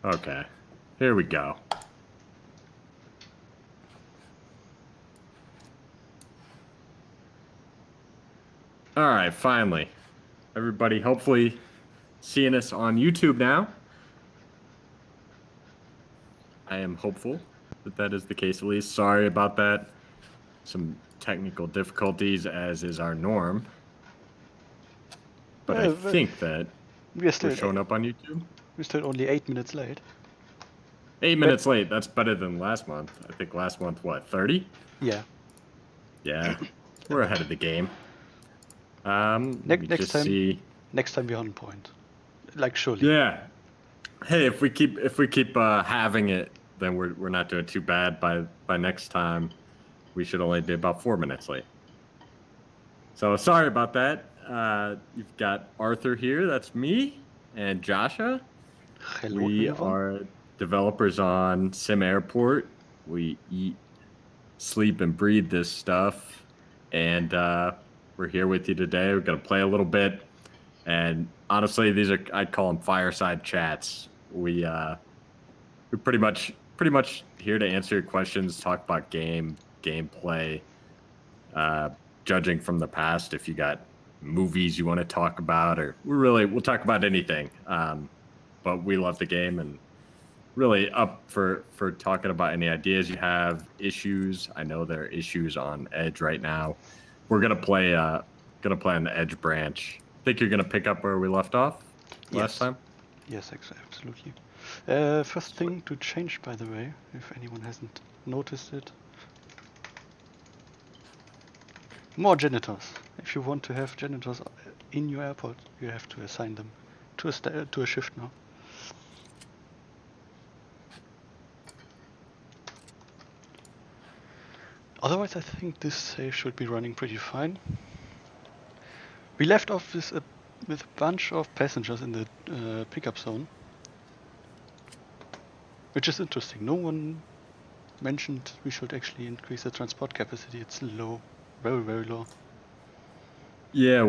Okay, here we go. All right, finally. Everybody hopefully seeing us on YouTube now. I am hopeful that that is the case at least. Sorry about that. Some technical difficulties, as is our norm. But I think that we're still showing up on YouTube. We're still only 8 minutes late. 8 minutes late. That's better than last month. I think last month, what, 30? Yeah. Yeah, we're ahead of the game. Next time we're on point. Like, surely. Yeah. Hey, if we keep having it, then we're not doing too bad. By next time, we should only be about 4 minutes late. So sorry about that. You've got Arthur here. That's me, and Joshua. Hello, we everyone. Are developers on SimAirport. We eat, sleep, and breathe this stuff, and we're here with you today. We're gonna play a little bit, and honestly, I'd call them fireside chats. We're pretty much here to answer your questions, talk about gameplay, judging from the past. If you got movies you want to talk about, or we'll talk about anything. But we love the game and really up for talking about any ideas you have, issues. I know there are issues on Edge right now. We're gonna play on the Edge branch. Think you're gonna pick up where we left off last time? Yes, absolutely. First thing to change, by the way, if anyone hasn't noticed it. More janitors. If you want to have janitors in your airport, you have to assign them to a shift now. Otherwise, I think this save should be running pretty fine. We left off with a bunch of passengers in the pickup zone, which is interesting. No one mentioned we should actually increase the transport capacity. It's low, very, very low. Yeah,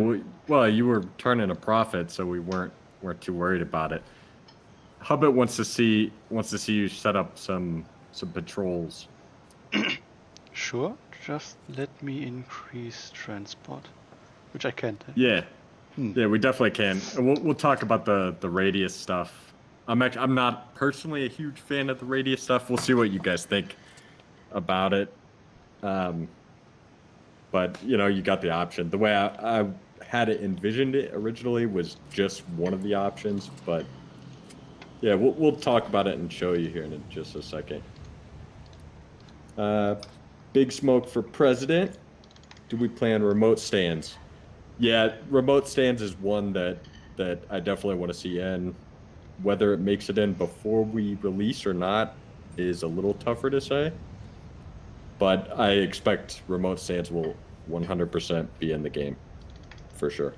well, you were turning a profit, so we weren't too worried about it. Hubbard wants to see you set up some patrols. Sure, just let me increase transport, which I can't. Yeah, yeah, we definitely can. We'll talk about the radius stuff. I'm not personally a huge fan of the radius stuff. We'll see what you guys think about it. But you got the option. The way I had it envisioned it originally was just one of the options, but yeah, we'll talk about it and show you here in just a second. Big Smoke for president. Do we plan remote stands? Yeah, remote stands is one that I definitely want to see in. Whether it makes it in before we release or not is a little tougher to say. But I expect remote stands will 100% be in the game, for sure.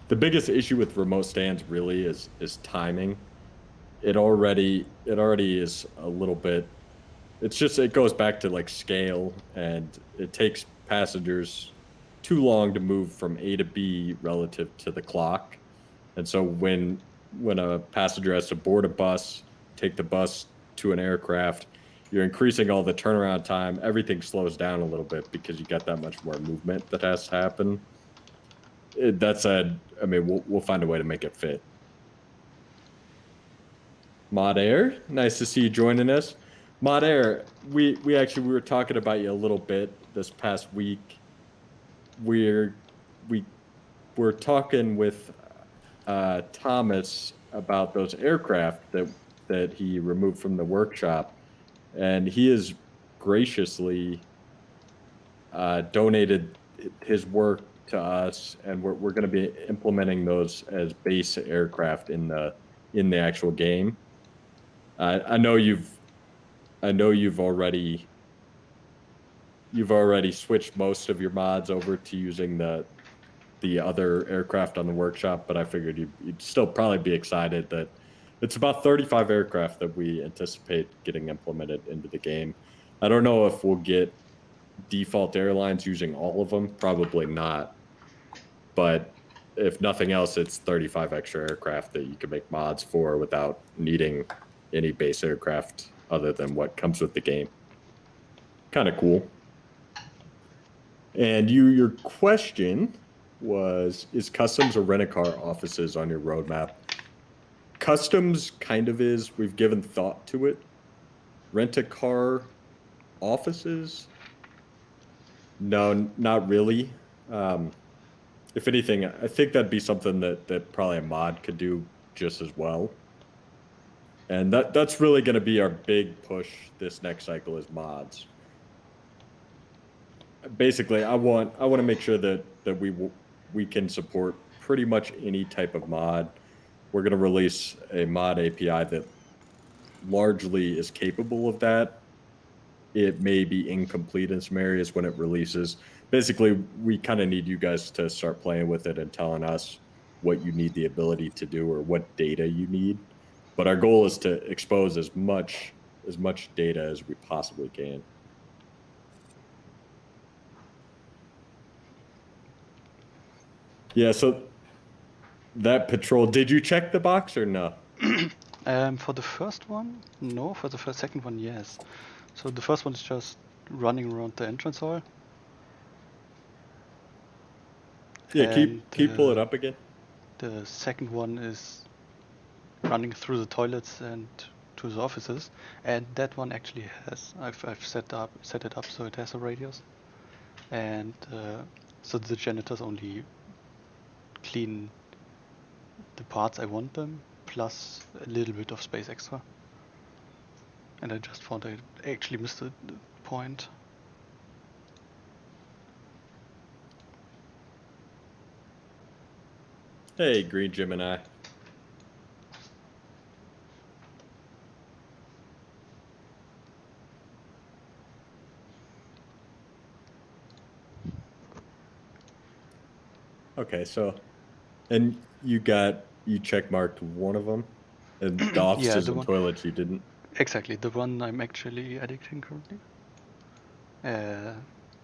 The biggest issue with remote stands really is timing. It already is a little bit. It goes back to like scale, and it takes passengers too long to move from A to B relative to the clock. And so when a passenger has to board a bus, take the bus to an aircraft, you're increasing all the turnaround time. Everything slows down a little bit because you got that much more movement that has to happen. That said, I mean, we'll find a way to make it fit. Mod Air, nice to see you joining us. Mod Air, we were talking about you a little bit this past week. We're talking with Thomas about those aircraft that he removed from the workshop, and he has graciously donated his work to us, and we're going to be implementing those as base aircraft in the actual game. I know you've already switched most of your mods over to using the other aircraft on the workshop, but I figured you'd still probably be excited that it's about 35 aircraft that we anticipate getting implemented into the game. I don't know if we'll get default airlines using all of them, probably not, but if nothing else, it's 35 extra aircraft that you can make mods for without needing any base aircraft other than what comes with the game. Kind of cool. And your question was, is customs or rent-a-car offices on your roadmap? Customs kind of is. We've given thought to it. Rent-a-car offices? No, not really. If anything, I think that'd be something that probably a mod could do just as well. And that's really going to be our big push this next cycle is mods. Basically, I want to make sure that we can support pretty much any type of mod. We're going to release a mod API that largely is capable of that. It may be incomplete in some areas when it releases. Basically, we kind of need you guys to start playing with it and telling us what you need the ability to do or what data you need. But our goal is to expose as much data as we possibly can. Yeah, so that patrol, did you check the box or no? For the first one, no. For the second one, yes. So the first one is just running around the entrance hall. Yeah, keep pull it up again. The second one is running through the toilets and to the offices, and that one actually has. I've set it up so it has a radius, and so the janitors only clean the parts I want them, plus a little bit of space extra. And I just found I actually missed the point. Hey, Green Gemini. Okay, so, and you check marked one of them, and the offices and toilets you didn't. Exactly, the one I'm actually editing currently.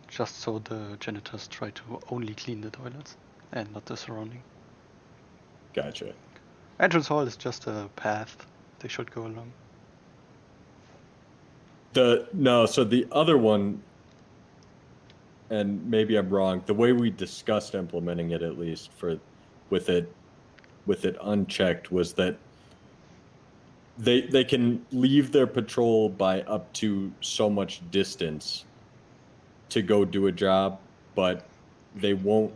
Just so the janitors try to only clean the toilets and not the surrounding. Gotcha. Entrance hall is just a path they should go along. So the other one, and maybe I'm wrong, the way we discussed implementing it, at least with it unchecked, was that they can leave their patrol by up to so much distance to go do a job, but they won't.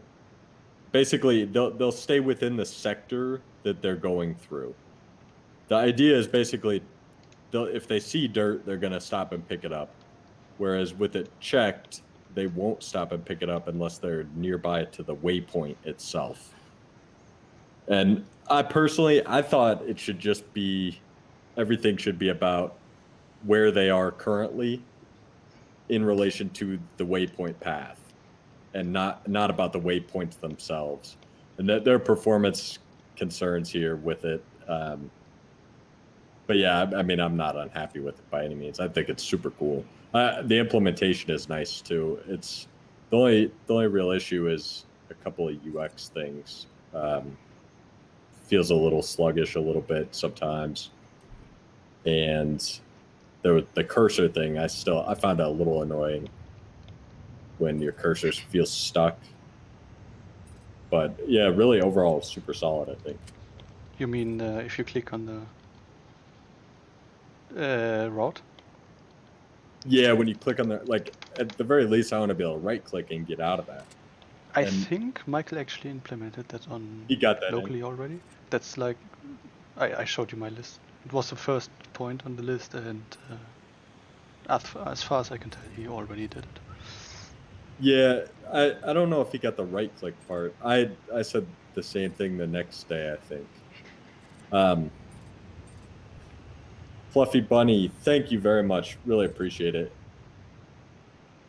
Basically, they'll stay within the sector that they're going through. The idea is basically, if they see dirt, they're going to stop and pick it up. Whereas with it checked, they won't stop and pick it up unless they're nearby to the waypoint itself. And I thought it should just be, everything should be about where they are currently in relation to the waypoint path, and not about the waypoints themselves, and that their performance concerns here with it. But yeah, I mean, I'm not unhappy with it by any means. I think it's super cool. The implementation is nice too. It's the only real issue is a couple of UX things. Feels a little sluggish a little bit sometimes, and the cursor thing I find that a little annoying when your cursor feels stuck. But yeah, really overall super solid, I think. You mean if you click on the route? Yeah, when you click on at the very least, I want to be able to right click and get out of that. I think Michael actually implemented that on he got that locally already. That's like, I showed you my list. It was the first point on the list, and as far as I can tell, he already did it. Yeah, I don't know if he got the right click part. I said the same thing the next day, I think. Fluffy Bunny, thank you very much. Really appreciate it.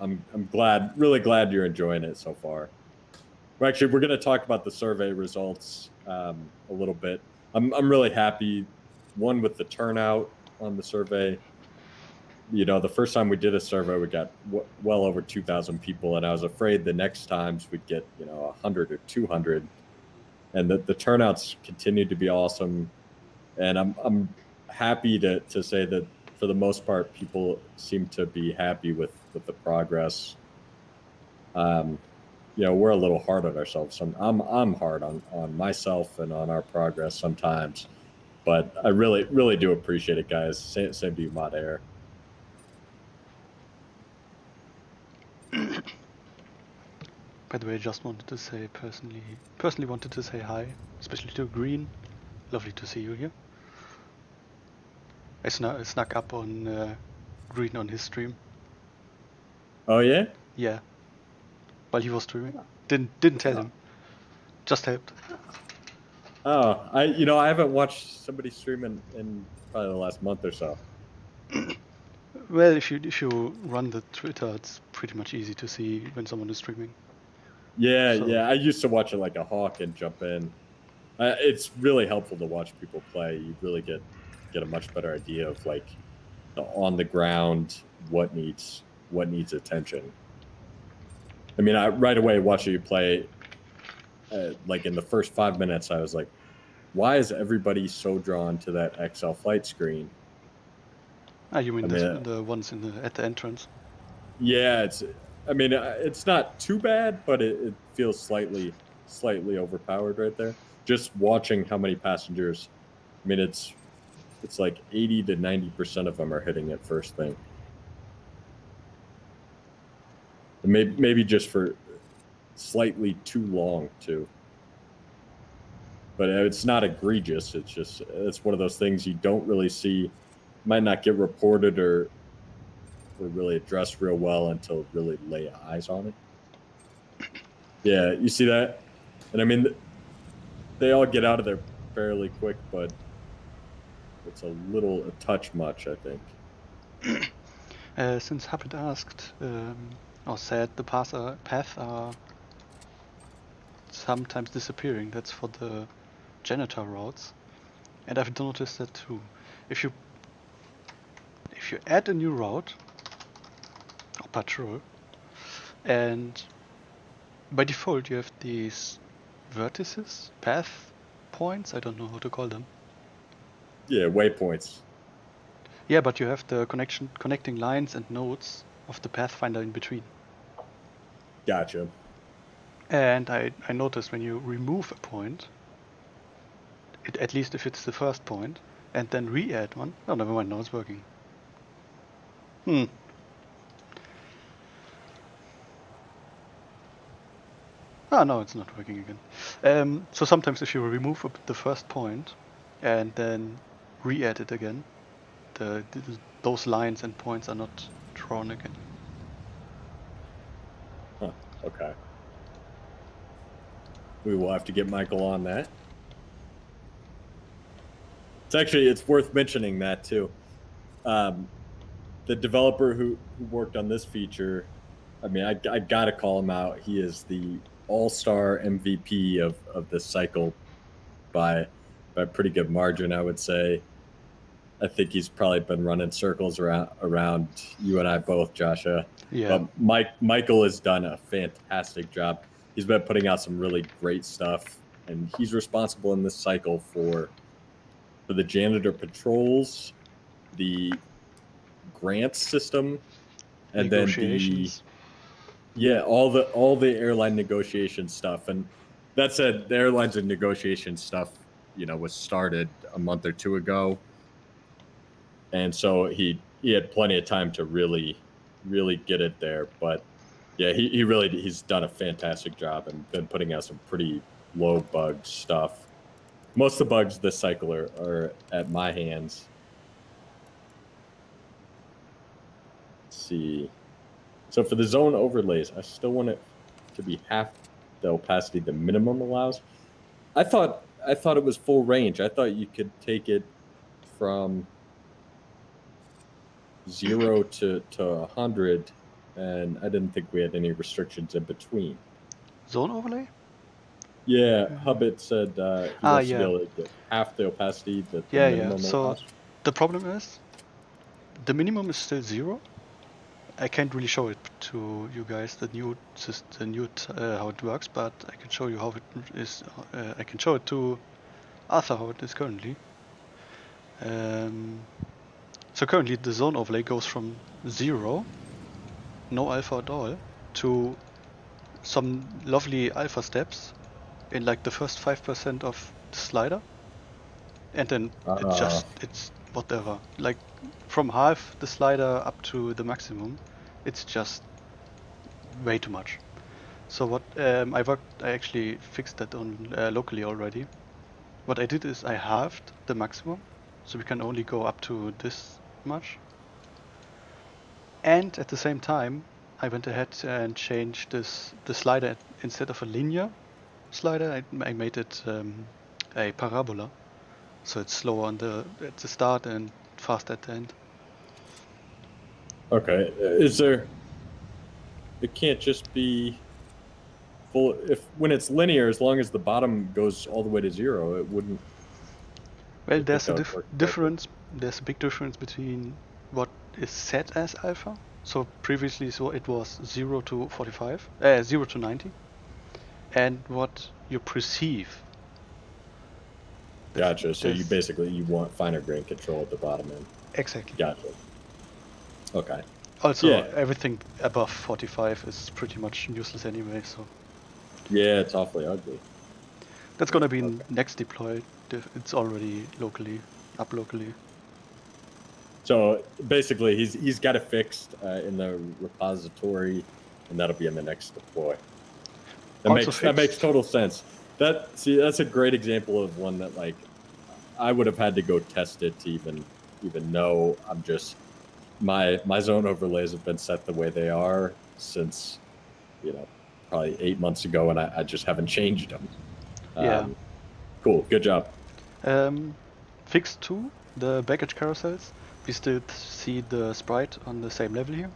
I'm really glad you're enjoying it so far. We're going to talk about the survey results a little bit. I'm really happy, one, with the turnout on the survey. You know, the first time we did a survey, we got well over 2,000 people, and I was afraid the next times we'd get 100 or 200. and the turnouts continue to be awesome. And I'm happy to say that for the most part, people seem to be happy with the progress. We're a little hard on ourselves. I'm hard on myself and on our progress sometimes, but I really do appreciate it, guys. Same to you, Mod Air. By the way, I just wanted to say personally wanted to say hi, especially to Green. Lovely to see you here. I snuck up on Green on his stream. Oh yeah? Yeah. While he was streaming. Didn't tell him. Just helped. Oh, I haven't watched somebody stream in probably the last month or so. Well, if you run the Twitter, it's pretty much easy to see when someone is streaming. Yeah, so. Yeah. I used to watch it like a hawk and jump in. It's really helpful to watch people play. You really get a much better idea of like the on the ground what needs attention. I mean, I right away watching you play. Like in the first 5 minutes, I was like, "Why is everybody so drawn to that XL flight screen?" You mean the ones at the entrance? Yeah, it's not too bad, but it feels slightly overpowered right there. Just watching how many passengers, I mean, it's like 80 to 90% of them are hitting it first thing. And maybe just for slightly too long too. But it's not egregious. It's one of those things you don't really see, might not get reported or really addressed real well until really lay eyes on it. Yeah, you see that? And I mean, they all get out of there fairly quick, but it's a touch much, I think. Since Hubbard asked, or said the path are sometimes disappearing, that's for the janitor routes. And I've noticed that too. If you add a new route, or patrol, and by default you have these vertices, path points, I don't know how to call them. Yeah, waypoints. Yeah, but you have the connecting lines and nodes of the Pathfinder in between. Gotcha. And I noticed when you remove a point, at least if it's the first point, and then re-add one. Oh, never mind, now it's working. No, it's not working again. So sometimes if you remove the first point and then re-add it again, those lines and points are not drawn again. Huh, okay. We will have to get Michael on that. It's worth mentioning that too. The developer who worked on this feature, I mean, I gotta call him out. He is the all-star MVP of this cycle by a pretty good margin, I would say. I think he's probably been running circles around you and I both, Joshua. Yeah. But Michael has done a fantastic job. He's been putting out some really great stuff, and he's responsible in this cycle for the janitor patrols, the grants system, and then all the airline negotiation stuff. And that said, the airlines and negotiation stuff, was started a month or two ago. And so he had plenty of time to really get it there. But yeah, he's done a fantastic job and been putting out some pretty low bug stuff. Most of the bugs this cycle are at my hands. Let's see. So for the zone overlays, I still want it to be half the opacity the minimum allows. I thought it was full range. I thought you could take it from 0 to 100, and I didn't think we had any restrictions in between. Zone overlay? Yeah, Hubbit said he wants to be able to get half the opacity that the minimum allows. So the problem is, the minimum is still 0, I can't really show it to you guys how it works, but I can show you how it is. I can show it to Arthur how it is currently. So currently the zone overlay goes from 0, no alpha at all, to some lovely alpha steps in like the first 5% of the slider, and then it's whatever. Like from half the slider up to the maximum, it's just way too much. So what I actually fixed that on locally already. What I did is I halved the maximum, so we can only go up to this much. And at the same time, I went ahead and changed the slider. Instead of a linear slider, I made it a parabola, so it's slower at the start and fast at the end. Okay, it can't just be full. When it's linear, as long as the bottom goes all the way to 0, it wouldn't. Well, there's a difference. There's a big difference between what is set as alpha. So previously, it was 0 to 45, 0 to 90, and what you perceive. Gotcha. So you want finer grain control at the bottom end. Exactly. Gotcha. Okay. Also, everything above 45 is pretty much useless anyway. So. Yeah, it's awfully ugly. That's gonna be next deployed. It's already up locally. So basically, he's got it fixed in the repository, and that'll be in the next deploy. That makes total sense. That's a great example of one that like I would have had to go test it to even know. I'm just my zone overlays have been set the way they are since probably 8 months ago, and I just haven't changed them. Yeah. Cool. Good job. Fixed 2, the baggage carousels. We still see the sprite on the same level here,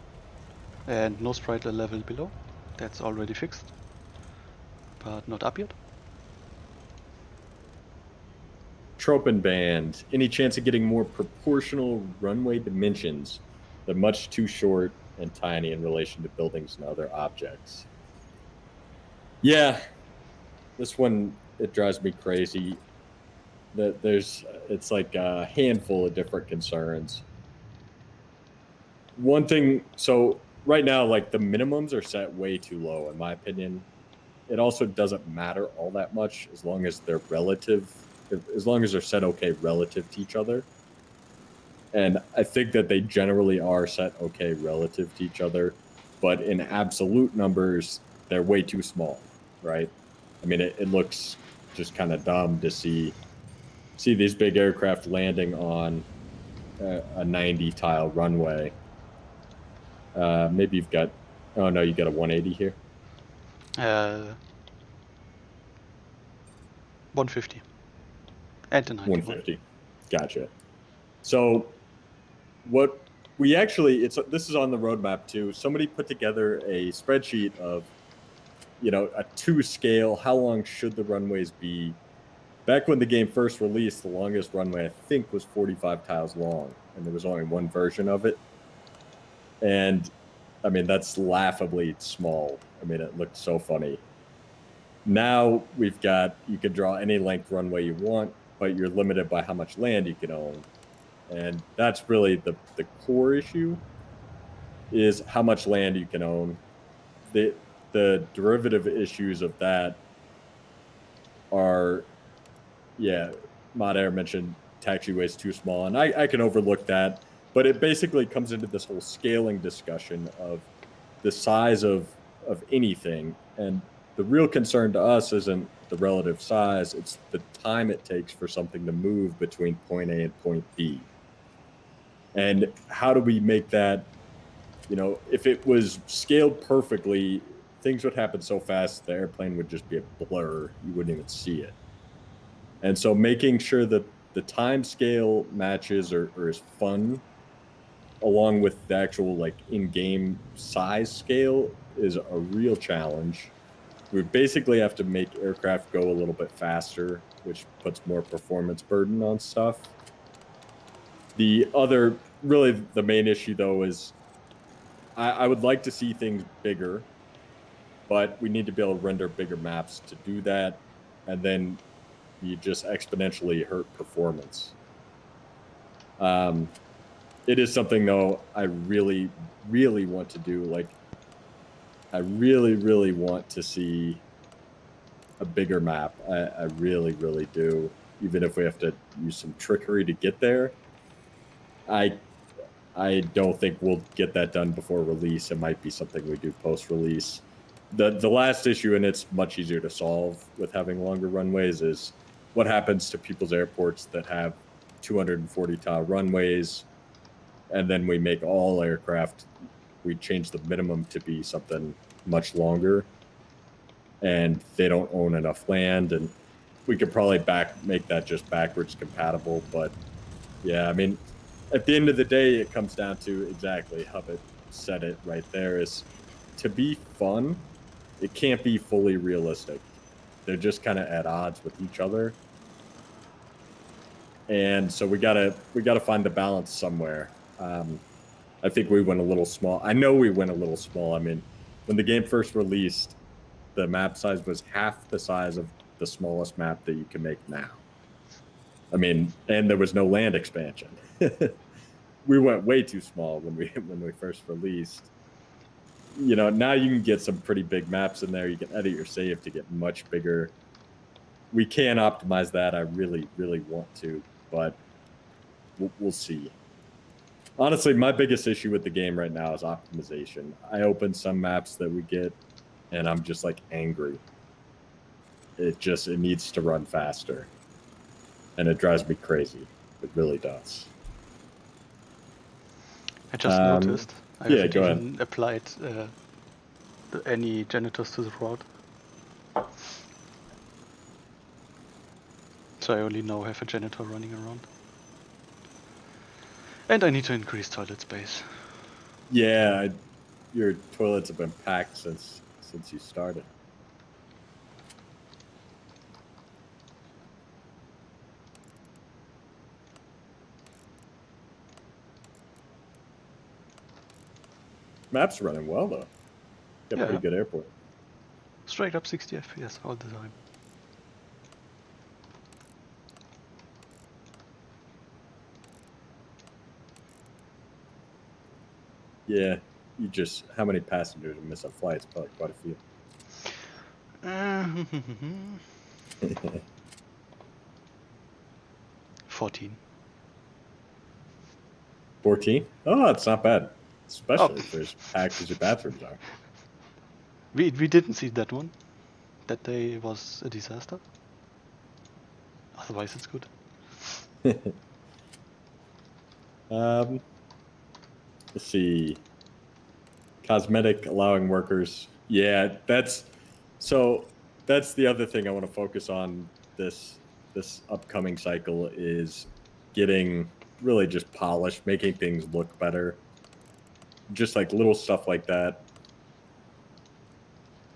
and no sprite a level below. That's already fixed, but not up yet. Tropenband. Any chance of getting more proportional runway dimensions? They're much too short and tiny in relation to buildings and other objects. Yeah, this one, it drives me crazy. It's like a handful of different concerns. One thing, so right now, like the minimums are set way too low, in my opinion. It also doesn't matter all that much as long as they're relative, as long as they're set okay relative to each other. And I think that they generally are set okay relative to each other, but in absolute numbers, they're way too small, right? I mean, it looks just kind of dumb to see these big aircraft landing on a 90 tile runway. Maybe you've got, oh no, you got a 180 here. 150 and a 91. 150. Gotcha. So what we actually, this is on the roadmap too. Somebody put together a spreadsheet of, a 2 scale. How long should the runways be? Back when the game first released, the longest runway I think was 45 tiles long, and there was only one version of it. And I mean, that's laughably small. I mean, it looked so funny. Now we've got, you can draw any length runway you want, but you're limited by how much land you can own. And that's really the core issue, is how much land you can own. The derivative issues of that are, Mod Air mentioned taxiway is too small, and I can overlook that, but it basically comes into this whole scaling discussion of the size of anything. And the real concern to us isn't the relative size, it's the time it takes for something to move between point A and point B. And how do we make that, if it was scaled perfectly, things would happen so fast, the airplane would just be a blur. You wouldn't even see it. And so making sure that the time scale matches or is fun, along with the actual like in-game size scale, is a real challenge. We basically have to make aircraft go a little bit faster, which puts more performance burden on stuff. The main issue though is I would like to see things bigger, but we need to be able to render bigger maps to do that, and then you just exponentially hurt performance. It is something though I really, really want to do. Like, I really, really want to see a bigger map. I really, really do. Even if we have to use some trickery to get there, I don't think we'll get that done before release. It might be something we do post release. The last issue, and it's much easier to solve with having longer runways, is what happens to people's airports that have 240 tile runways, and then we make all aircraft. We change the minimum to be something much longer, and they don't own enough land, and we could probably make that just backwards compatible. But yeah, I mean, at the end of the day, it comes down to exactly Hubbard said it right there, is to be fun, it can't be fully realistic. They're just kind of at odds with each other. And so we gotta find the balance somewhere. I think we went a little small. I know we went a little small. I mean, when the game first released, the map size was half the size of the smallest map that you can make now. I mean, and there was no land expansion. We went way too small when we first released. You know, now you can get some pretty big maps in there. You can edit your save to get much bigger. We can optimize that. I really, really want to, but we'll see. Honestly, my biggest issue with the game right now is optimization. I open some maps that we get, and I'm just like angry. It needs to run faster, and it drives me crazy. It really does. I just noticed. I yeah, haven't go even ahead. applied any janitors to the route. So I only now have a janitor running around. And I need to increase toilet space. Yeah, your toilets have been packed since you started. Map's running well though. Got a pretty good airport. Straight up 60 FPS all the time. Yeah, how many passengers are missing flights? Probably quite a few. 14. 14? Oh, it's not bad. Especially if they're as packed as your bathrooms are. We didn't see that one. That day was a disaster. Otherwise it's good. Let's see. Cosmetic allowing workers. Yeah, that's the other thing I want to focus on this upcoming cycle, is getting really just polished, making things look better. Just like little stuff like that.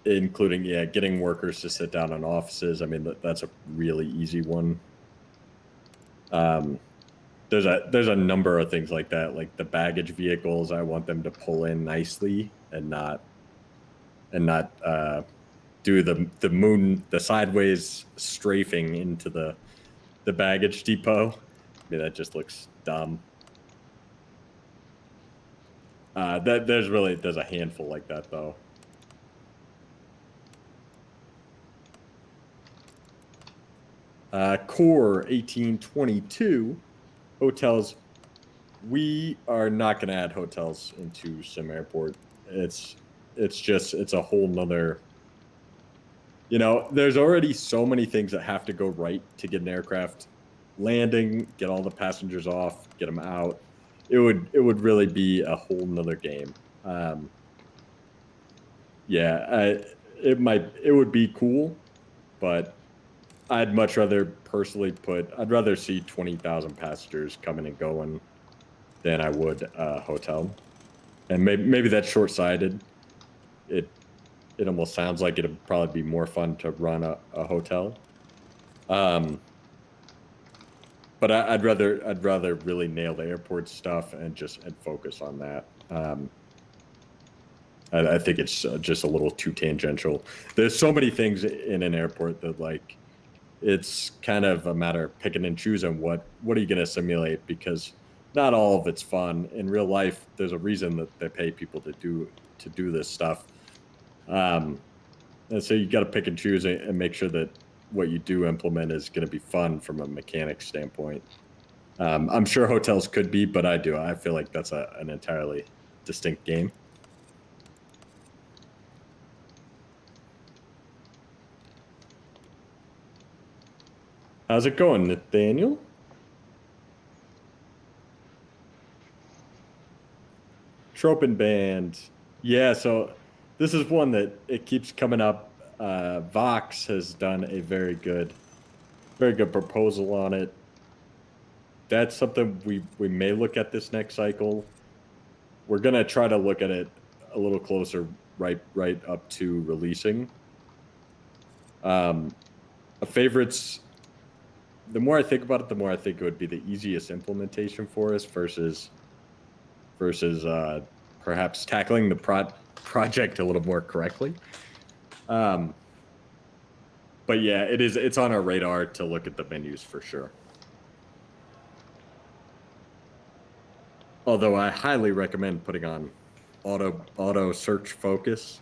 Including, getting workers to sit down in offices. I mean, that's a really easy one. There's a number of things like that, like the baggage vehicles. I want them to pull in nicely and not do the sideways strafing into the baggage depot. I mean, that just looks dumb. There's a handful like that though. Core 1822 hotels. We are not going to add hotels into SimAirport. It's a whole nother. You know, there's already so many things that have to go right to get an aircraft landing, get all the passengers off, get them out. It would really be a whole nother game. It would be cool, but I'd much rather personally I'd rather see 20,000 passengers coming and going than I would a hotel. And maybe that's short-sighted. It almost sounds like it'd probably be more fun to run a hotel. But I'd rather really nail the airport stuff and focus on that. I think it's just a little too tangential. There's so many things in an airport that like it's kind of a matter of picking and choosing what are you going to simulate, because not all of it's fun. In real life, there's a reason that they pay people to do this stuff. And so you got to pick and choose and make sure that what you do implement is going to be fun from a mechanic standpoint. I'm sure hotels could be, but I feel like that's an entirely distinct game. How's it going, Nathaniel? Tropin Band. Yeah, so this is one that it keeps coming up. Vox has done a very good proposal on it. That's something we may look at this next cycle. We're gonna try to look at it a little closer right up to releasing. Favorites. The more I think about it, the more I think it would be the easiest implementation for us versus perhaps tackling the project a little more correctly. But yeah, it's on our radar to look at the menus for sure. Although I highly recommend putting on auto search focus,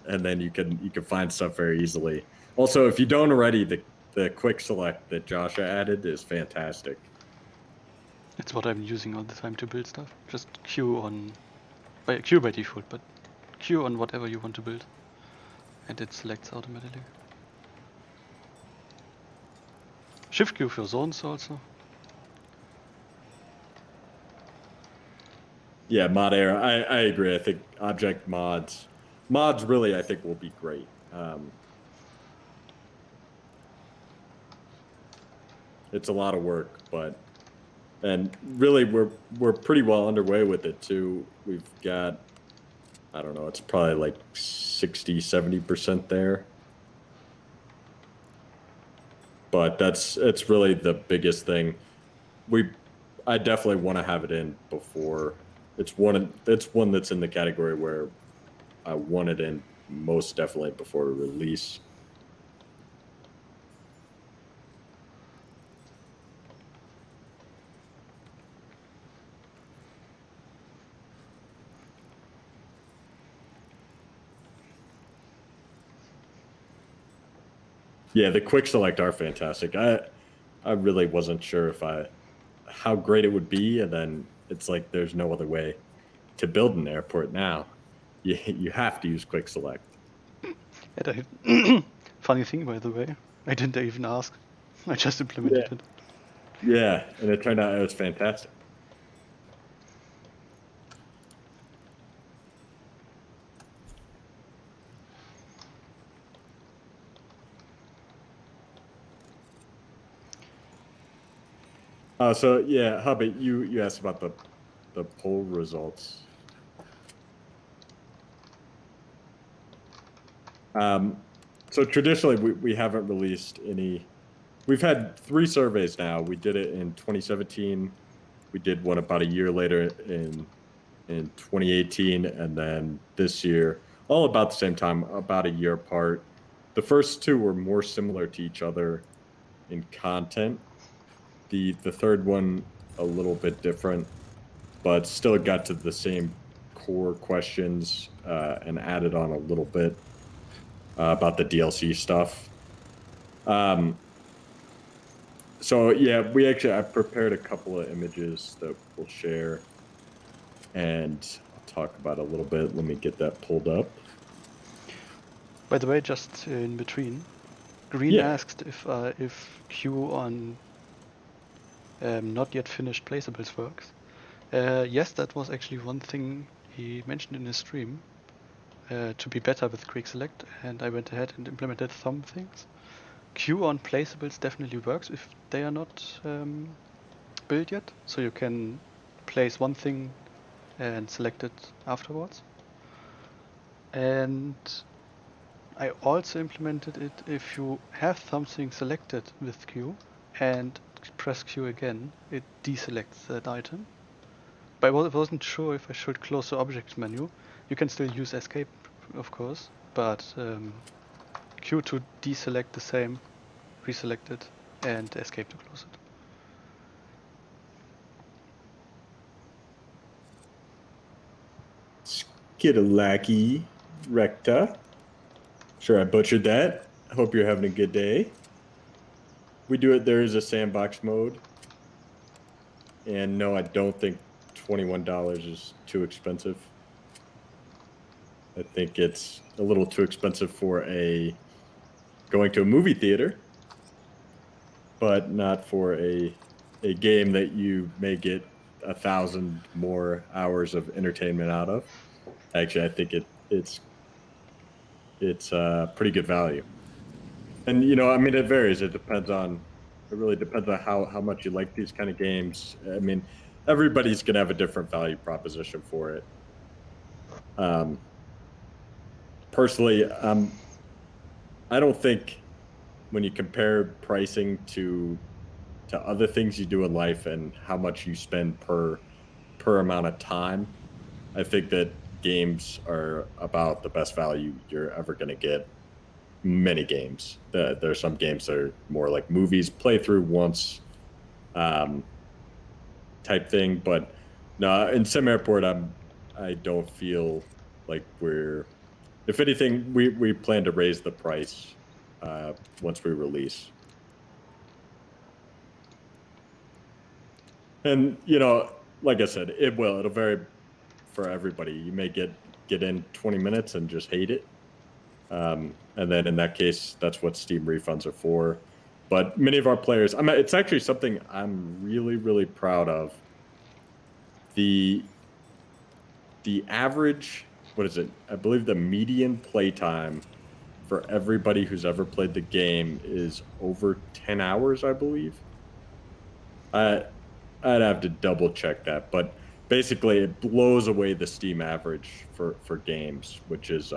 and then you can find stuff very easily. Also, if you don't already, the quick select that Joshua added is fantastic. It's what I'm using all the time to build stuff. Just queue by default, but queue on whatever you want to build, and it selects automatically. Shift queue for zones also. Yeah, mod air. I agree. I think object mods really, I think, will be great. It's a lot of work, and really we're pretty well underway with it too. We've got, I don't know, it's probably like 60-70% there. But it's really the biggest thing. I definitely want to have it in before. It's one that's in the category where I want it in most definitely before release. Yeah, the quick select are fantastic. I really wasn't sure how great it would be, and then it's like there's no other way to build an airport now. You have to use quick select. Funny thing, by the way, I didn't even ask. I just implemented it. Yeah, and it turned out it was fantastic. So yeah, Hubby, you asked about the poll results. So traditionally, we haven't released any. We've had 3 surveys now. We did it in 2017. We did one about a year later in 2018, and then this year, all about the same time, about a year apart. The first 2 were more similar to each other in content. The third one a little bit different, but still got to the same core questions and added on a little bit about the DLC stuff. So yeah, I prepared a couple of images that we'll share, and I'll talk about a little bit. Let me get that pulled up. By the way, just in between, Green asked if queue on not yet finished placeables works. Yes, that was actually one thing he mentioned in his stream, to be better with quick select, and I went ahead and implemented some things. Queue on placeables definitely works if they are not built yet, so you can place one thing and select it afterwards. And I also implemented it if you have something selected with queue and press Q again, it deselects that item. But I wasn't sure if I should close the object menu. You can still use escape, of course, but Q to deselect the same, reselect it, and escape to close it. Skidalaki recta. Sure, I butchered that. I hope you're having a good day. We do it. There is a sandbox mode. And no, I don't think $21 is too expensive. I think it's a little too expensive for going to a movie theater, but not for a game that you may get 1,000 more hours of entertainment out of. Actually, I think it's pretty good value. And I mean, it varies. It really depends on how much you like these kind of games. I mean, everybody's gonna have a different value proposition for it. Personally, I don't think when you compare pricing to other things you do in life and how much you spend per amount of time, I think that games are about the best value you're ever going to get. Many games. There's some games that are more like movies, play through once type thing. But no, in SimAirport, I don't feel like if anything, we plan to raise the price once we release. And like I said, it'll vary for everybody. You may get in 20 minutes and just hate it. And then in that case, that's what Steam refunds are for. But many of our players, it's actually something I'm really, really proud of. The average, what is it? I believe the median playtime for everybody who's ever played the game is over 10 hours, I believe. I'd have to double check that, but basically it blows away the Steam average for games, which is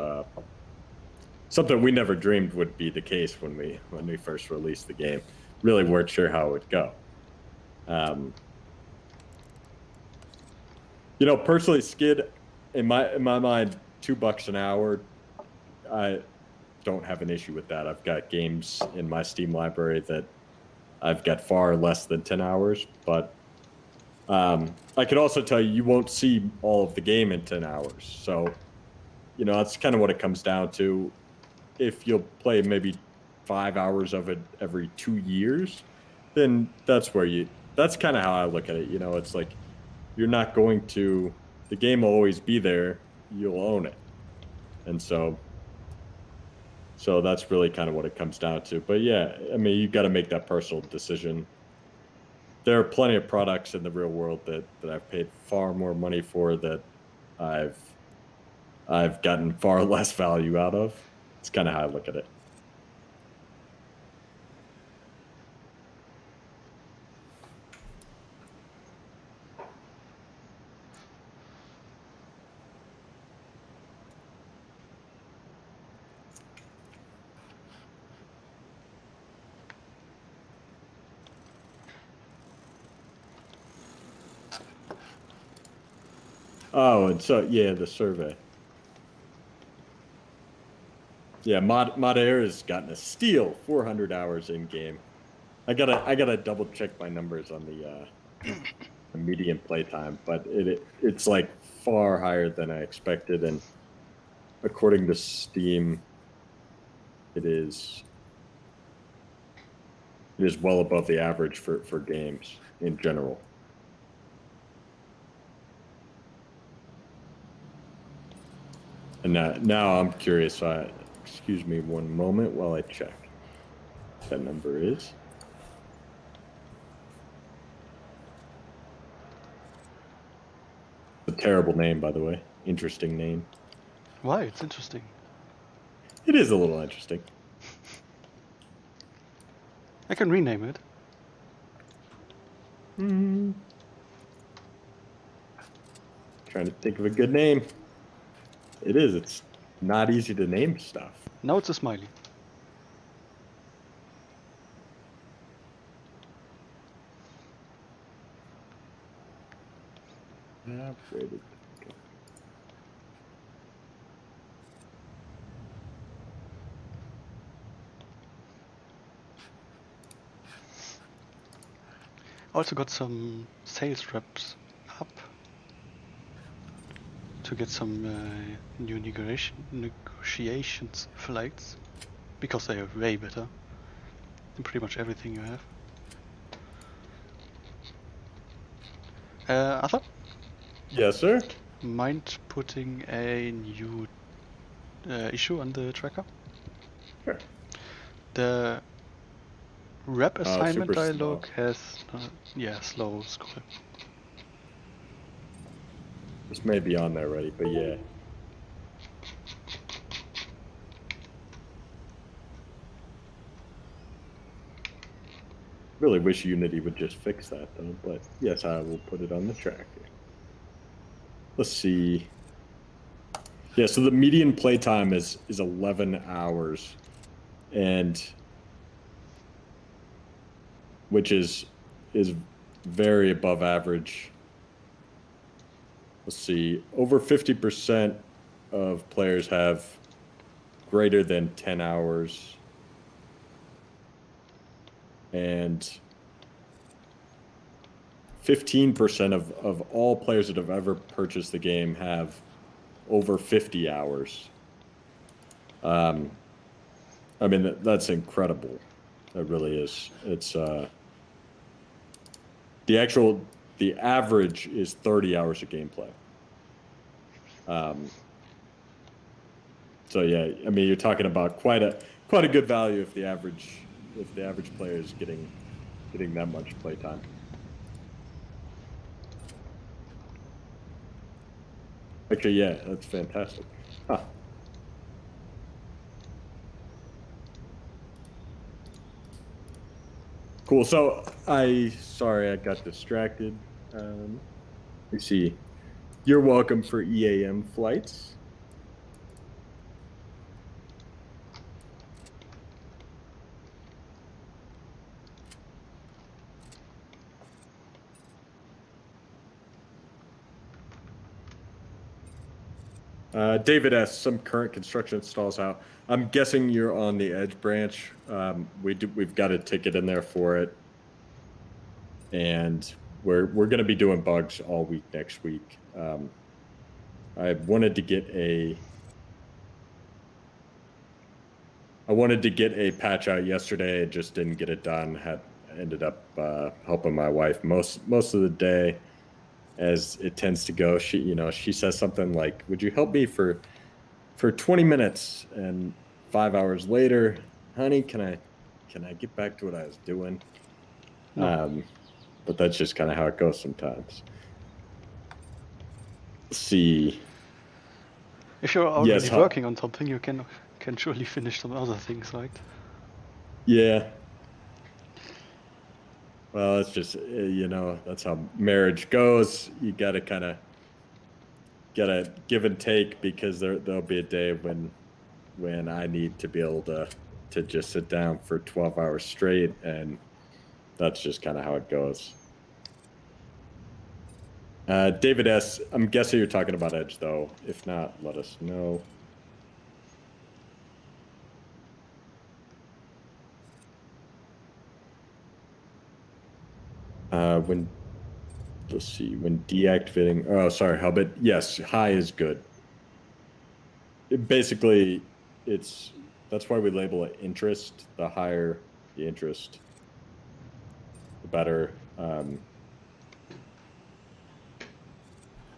something we never dreamed would be the case when we first released the game. Really weren't sure how it would go. Personally, Skid, in my mind, $2 an hour, I don't have an issue with that. I've got games in my Steam library that I've got far less than 10 hours, but I can also tell you won't see all of the game in 10 hours. So, that's kind of what it comes down to. If you'll play maybe 5 hours of it every 2 years, then that's kind of how I look at it. It's like you're not going to, the game will always be there. You'll own it. And so that's really kind of what it comes down to. But yeah, I mean, you got to make that personal decision. There are plenty of products in the real world that I've paid far more money for that I've gotten far less value out of. It's kind of how I look at it. Oh, and so yeah, the survey. Yeah, Mod Air has gotten a steal 400 hours in game. I gotta double check my numbers on the median playtime, but it's like far higher than I expected, and according to Steam, it is well above the average for games in general. And now I'm curious. Excuse me one moment while I check what that number is. A terrible name, by the way. Interesting name. Why? It's interesting. It is a little interesting. I can rename it. Trying to think of a good name. It is. It's not easy to name stuff. Now it's a smiley. Upgraded. Also got some sales reps up to get some new negotiations flights, because they are way better than pretty much everything you have. Arthur? Yes, sir. Mind putting a new issue on the tracker? Sure. The rep assignment super slow. dialog has slow scroll. This may be on there already, but yeah. Really wish Unity would just fix that though, but yes, I will put it on the tracker. Let's see. Yeah, so the median playtime is 11 hours, and which is very above average. Let's see. Over 50% of players have greater than 10 hours. And 15% of all players that have ever purchased the game have over 50 hours. I mean, that's incredible. It really is. It's the average is 30 hours of gameplay. So yeah, I mean, you're talking about quite a good value if the average player is getting that much playtime. Okay, yeah, that's fantastic. Huh. Cool. So sorry, I got distracted. Let me see. You're welcome for EAM flights. David asks, some current construction stalls out. I'm guessing you're on the Edge branch. We've got a ticket in there for it, and we're going to be doing bugs all week next week. I wanted to get a patch out yesterday. I just didn't get it done. Ended up helping my wife most of the day, as it tends to go. She says something like, "Would you help me for 20 minutes?" And 5 hours later, "Honey, can I get back to what I was doing?" No. But that's just kind of how it goes sometimes. Let's see. If you're already working on something, you can surely finish some other things, right? Yeah. Well, it's just, that's how marriage goes. You got to give and take, because there'll be a day when I need to be able to just sit down for 12 hours straight, and that's just kind of how it goes. David S., I'm guessing you're talking about Edge, though. If not, let us know. Let's see, when deactivating, oh, sorry, Hubert. Yes, high is good. Basically, that's why we label it interest. The higher the interest, the better.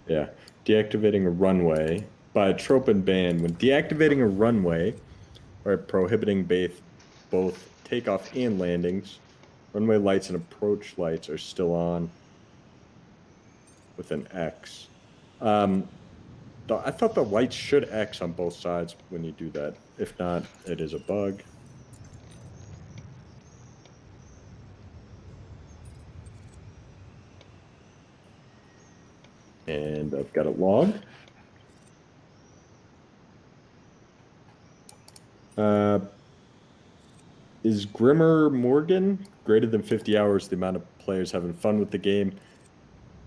Yeah, deactivating a runway by a trope and ban. When deactivating a runway or prohibiting both takeoff and landings, runway lights and approach lights are still on with an X. I thought the lights should X on both sides when you do that. If not, it is a bug. And I've got it logged. Is Grimmer Morgan greater than 50 hours the amount of players having fun with the game?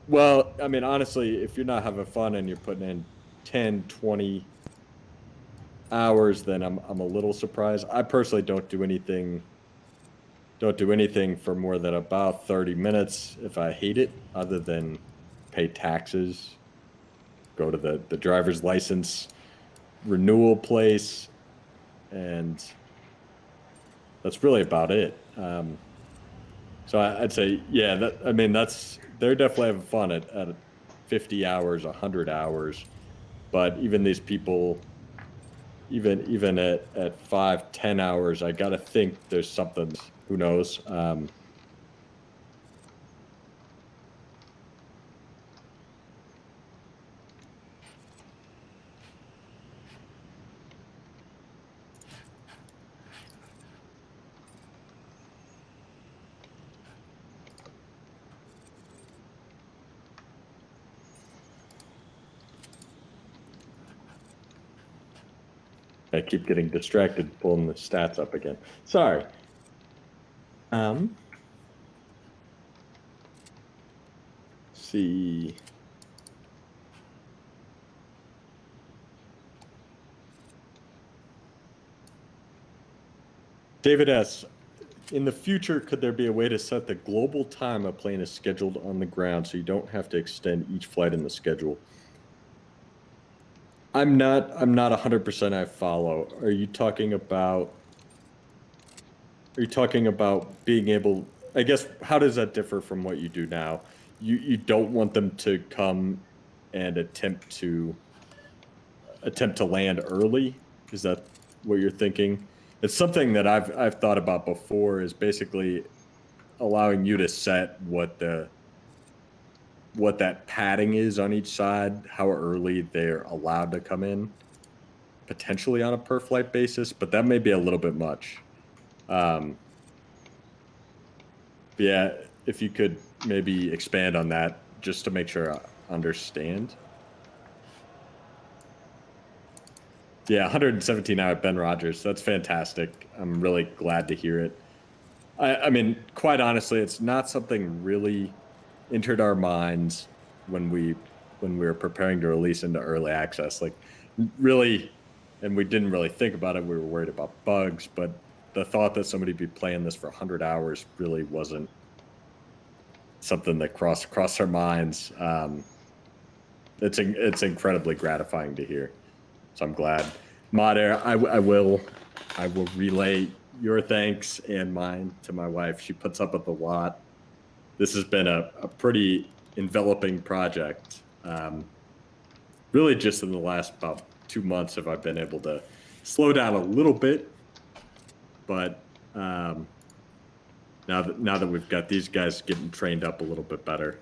Well, I mean, honestly, if you're not having fun and you're putting in 10, 20 hours, then I'm a little surprised. I personally don't do anything for more than about 30 minutes if I hate it, other than pay taxes, go to the driver's license renewal place, and that's really about it. So I'd say, yeah, they're definitely having fun at 50 hours, 100 hours. But even these people, even at 5, 10 hours, I got to think there's something, who knows? I keep getting distracted pulling the stats up again. Sorry. See. David S. In the future, could there be a way to set the global time a plane is scheduled on the ground so you don't have to extend each flight in the schedule? I'm not 100% I follow. Are you talking about being able, I guess, how does that differ from what you do now? You don't want them to come and attempt to land early? Is that what you're thinking? It's something that I've thought about before, is basically allowing you to set what that padding is on each side, how early they're allowed to come in, potentially on a per flight basis, but that may be a little bit much. Yeah, if you could maybe expand on that just to make sure I understand. Yeah, 117 out of Ben Rogers. That's fantastic. I'm really glad to hear it. I mean, quite honestly, it's not something really entered our minds when we were preparing to release into early access. Like, really, and we didn't really think about it. We were worried about bugs, but the thought that somebody would be playing this for 100 hours really wasn't something that crossed our minds. It's incredibly gratifying to hear. So I'm glad. Mod Air, I will relay your thanks and mine to my wife. She puts up with a lot. This has been a pretty enveloping project. Really just in the last about 2 months have I been able to slow down a little bit. But now that we've got these guys getting trained up a little bit better.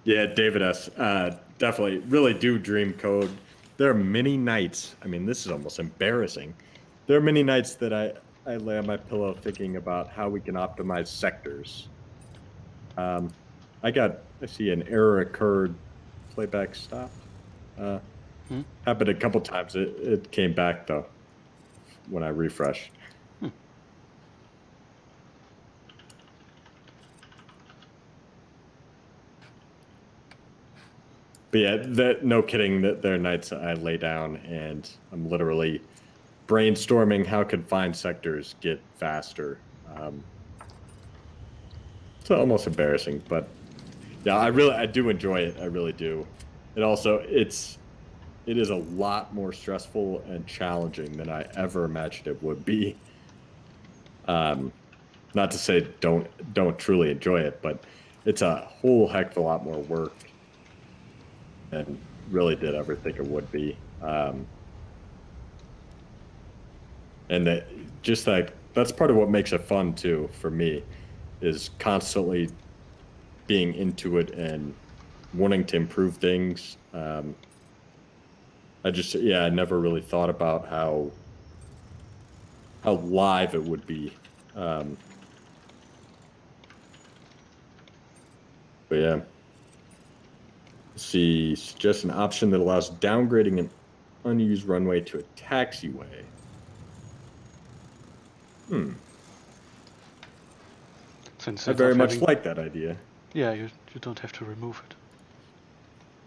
Yeah, David S. Definitely, really do dream code. There are many nights. I mean, this is almost embarrassing. There are many nights that I lay on my pillow thinking about how we can optimize sectors. I see an error occurred. Playback stopped. Happened a couple times. It came back though when I refreshed. But yeah, no kidding. That there are nights I lay down and I'm literally brainstorming how confined sectors get faster. It's almost embarrassing, but yeah, I do enjoy it. I really do. It is a lot more stressful and challenging than I ever imagined it would be. Not to say don't truly enjoy it, but it's a whole heck of a lot more work than really did ever think it would be. And that's part of what makes it fun too for me, is constantly being into it and wanting to improve things. I never really thought about how live it would be. But yeah. Let's see, suggest an option that allows downgrading an unused runway to a taxiway. So I instead very of much having, like that idea. yeah, you don't have to remove it.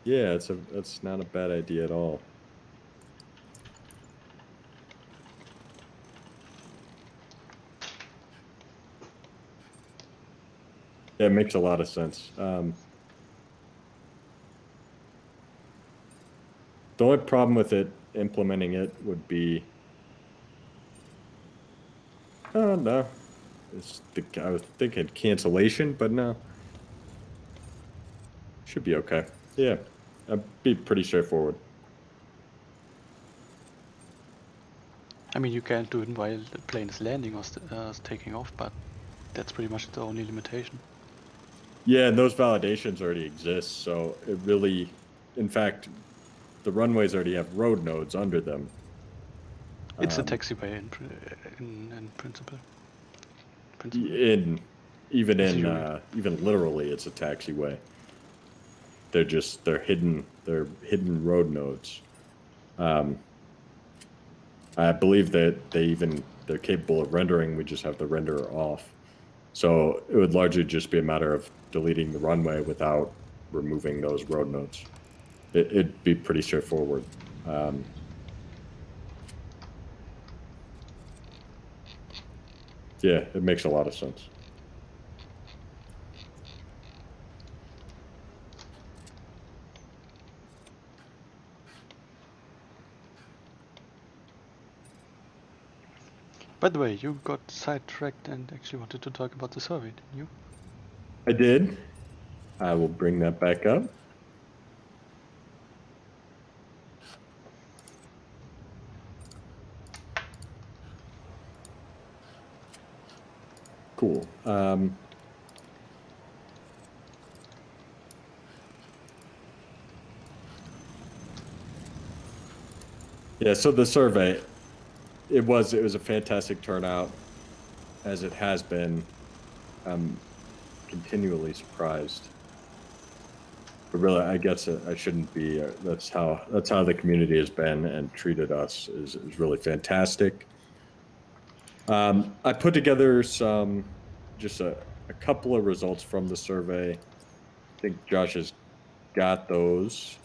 Yeah, that's not a bad idea at all. Yeah, it makes a lot of sense. The only problem with implementing it would be, oh no, I was thinking cancellation, but no, should be okay. Yeah, that'd be pretty straightforward. I mean, you can do it while the plane is landing or taking off, but that's pretty much the only limitation. Yeah, and those validations already exist, so it really, in fact, the runways already have road nodes under them. It's a taxiway in principle. Even Theory. even literally, it's a taxiway. They're hidden road nodes. I believe that they're capable of rendering. We just have the renderer off. So it would largely just be a matter of deleting the runway without removing those road nodes. It'd be pretty straightforward. Yeah, it makes a lot of sense. By the way, you got sidetracked and actually wanted to talk about the survey, didn't you? I did. I will bring that back up. Cool. Yeah, so the survey, it was a fantastic turnout, as it has been. I'm continually surprised. But really, I guess I shouldn't be. That's how the community has been and treated us is really fantastic. I put together just a couple of results from the survey. I think Josh has got those.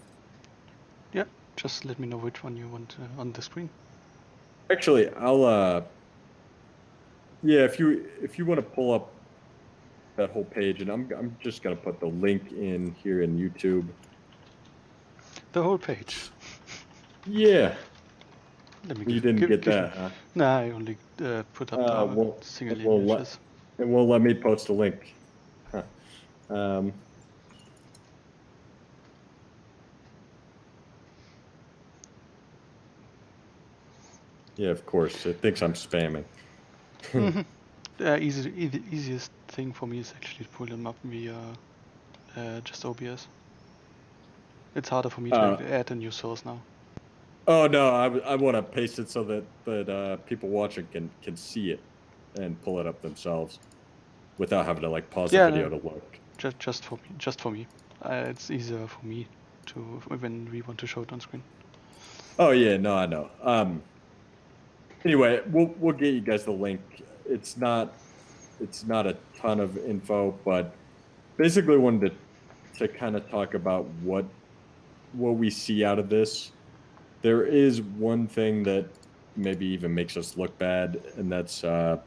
Yeah, just let me know which one you want on the screen. Actually, I'll yeah, if you want to pull up that whole page, and I'm just gonna put the link in here in YouTube. The whole page. Yeah. Let me You didn't get that, huh? Nah, I only put up the Well, single it won't images. it won't let me post a link. Huh. Yeah, of course. It thinks I'm spamming. Easiest thing for me is actually to pull them up via just OBS. It's harder for me to add a new source now. Oh no, I want to paste it so that people watching can see it and pull it up themselves without having to like pause the video to look. Just for me. It's easier for me to when we want to show it on screen. Oh yeah, no, I know. Anyway, we'll get you guys the link. It's not a ton of info, but basically wanted to kind of talk about what we see out of this. There is one thing that maybe even makes us look bad, and that's been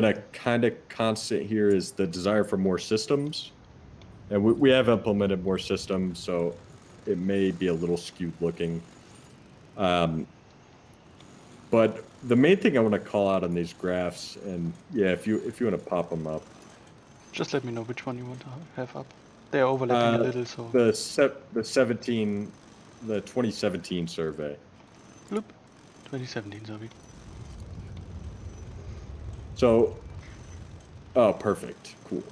a kind of constant here, is the desire for more systems. And we have implemented more systems, so it may be a little skewed looking. But the main thing I want to call out on these graphs, and yeah, if you want to pop them up. Just let me know which one you want to have up. They're overlapping a little, so. The 2017 survey. Bloop. 2017 survey. So, oh, perfect, cool.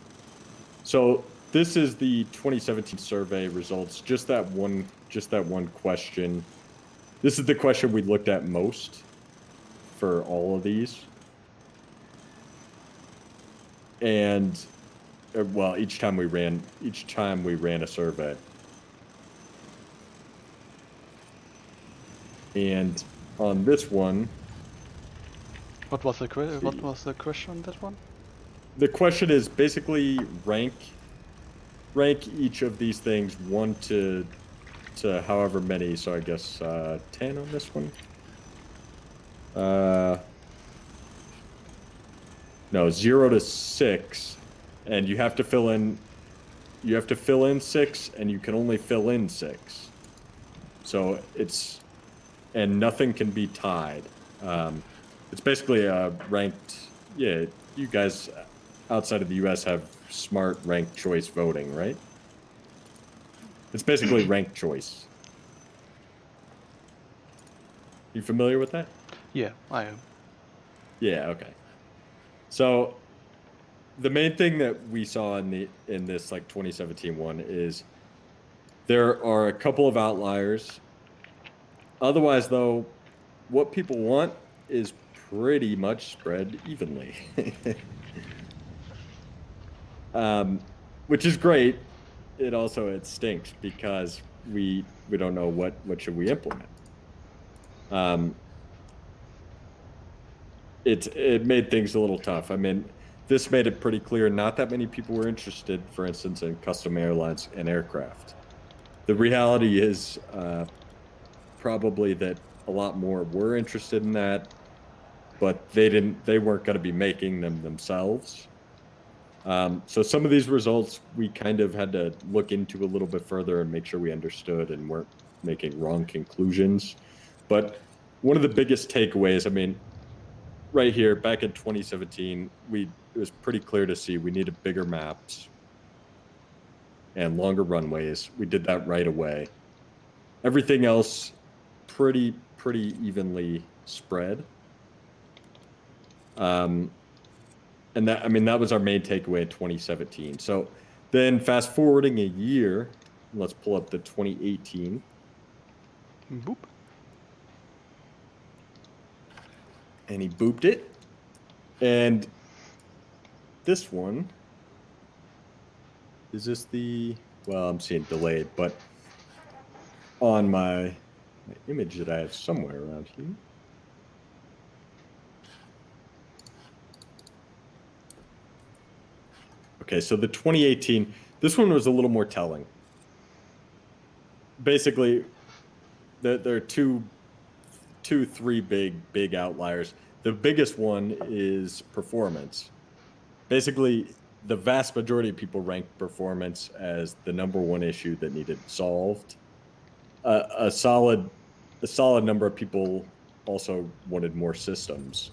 So this is the 2017 survey results. Just that one question. This is the question we looked at most for all of these. And well, each time we ran a survey. And on this one, What was the question on that one? the question is basically rank each of these things 1 to however many. So I guess 10 on this one. No, 0 to 6, and you have to fill in. You have to fill in 6, and you can only fill in 6. So and nothing can be tied. It's basically a ranked. Yeah, you guys outside of the U.S. have smart ranked choice voting, right? It's basically ranked choice. You familiar with that? Yeah, I am. Yeah. Okay. So the main thing that we saw in this like 2017 one is there are a couple of outliers. Otherwise, though, what people want is pretty much spread evenly, which is great. It stinks because we don't know what should we implement. It made things a little tough. I mean, this made it pretty clear not that many people were interested, for instance, in custom airlines and aircraft. The reality is probably that a lot more were interested in that, but they weren't going to be making them themselves. So some of these results we kind of had to look into a little bit further and make sure we understood and weren't making wrong conclusions. But one of the biggest takeaways, I mean, right here, back in 2017, it was pretty clear to see we needed bigger maps and longer runways. We did that right away. Everything else, pretty evenly spread. And that was our main takeaway in 2017. So then fast forwarding a year, let's pull up the 2018. Boop. And he booped it. And this one, is this well, I'm seeing delayed, but on my image that I have somewhere around here. Okay, so the 2018, this one was a little more telling. Basically, there are three big outliers. The biggest one is performance. Basically, the vast majority of people ranked performance as the number one issue that needed solved. A solid number of people also wanted more systems.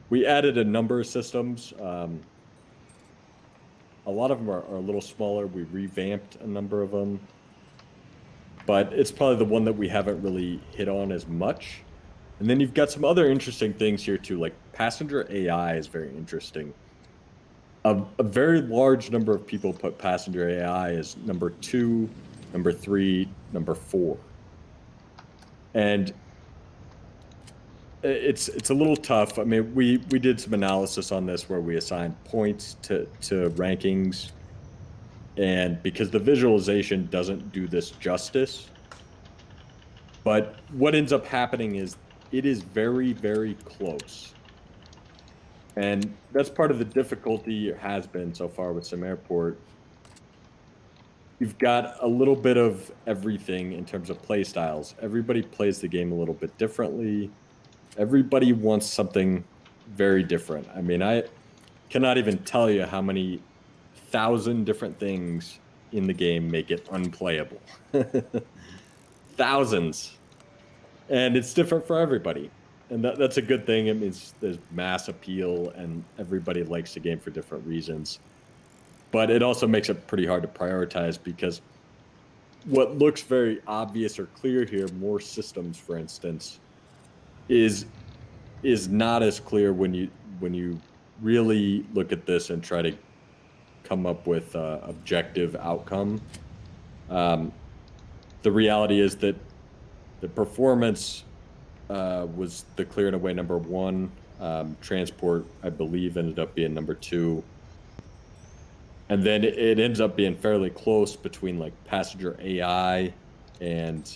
We added a number of systems. A lot of them are a little smaller. We revamped a number of them. But it's probably the one that we haven't really hit on as much. And then you've got some other interesting things here too, like passenger AI is very interesting. A very large number of people put passenger AI as number 2, number 3, number 4. And it's a little tough. I mean, we did some analysis on this where we assigned points to rankings, and because the visualization doesn't do this justice. But what ends up happening is it is very, very close. And that's part of the difficulty it has been so far with SimAirport. You've got a little bit of everything in terms of play styles. Everybody plays the game a little bit differently. Everybody wants something very different. I mean, I cannot even tell you how many 1,000 different things in the game make it unplayable. Thousands. And it's different for everybody. And that's a good thing. It means there's mass appeal and everybody likes the game for different reasons. But it also makes it pretty hard to prioritize because what looks very obvious or clear here, more systems, for instance, is not as clear when you really look at this and try to come up with objective outcome. The reality is that the performance was the clear and away number one. Transport, I believe, ended up being number two. And then it ends up being fairly close between like passenger AI and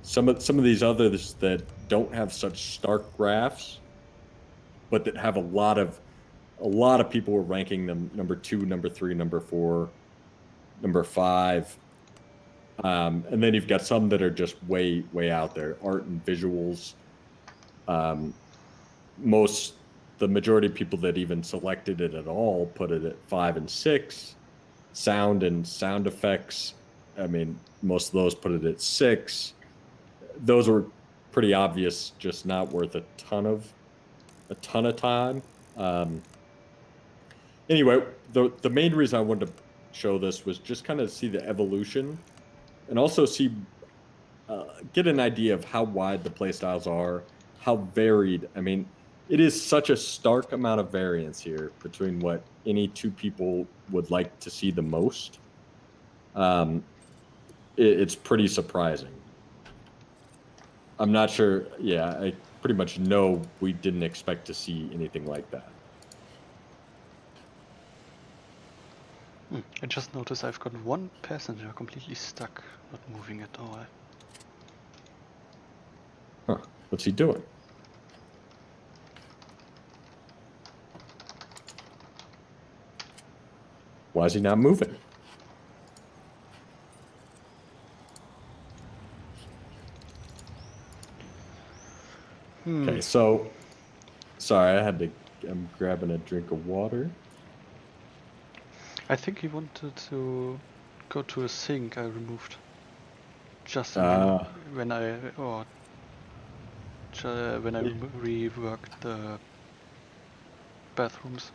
some of these others that don't have such stark graphs, but that have a lot of people were ranking them number 2, number 3, number 4, number 5. And then you've got some that are just way out there. Art and visuals. The majority of people that even selected it at all put it at 5 and 6. Sound and sound effects, I mean, most of those put it at 6. Those were pretty obvious, just not worth a ton of time. Anyway, the main reason I wanted to show this was just kind of see the evolution, and also see get an idea of how wide the playstyles are, how varied. I mean, it is such a stark amount of variance here between what any two people would like to see the most. It's pretty surprising. I'm not sure. Yeah, I pretty much know we didn't expect to see anything like that. I just noticed I've got one passenger completely stuck, not moving at all. Huh. What's he doing? Why is he not moving? Okay, so sorry, I'm grabbing a drink of water. I think he wanted to go to a sink I removed. Just when I reworked the bathrooms.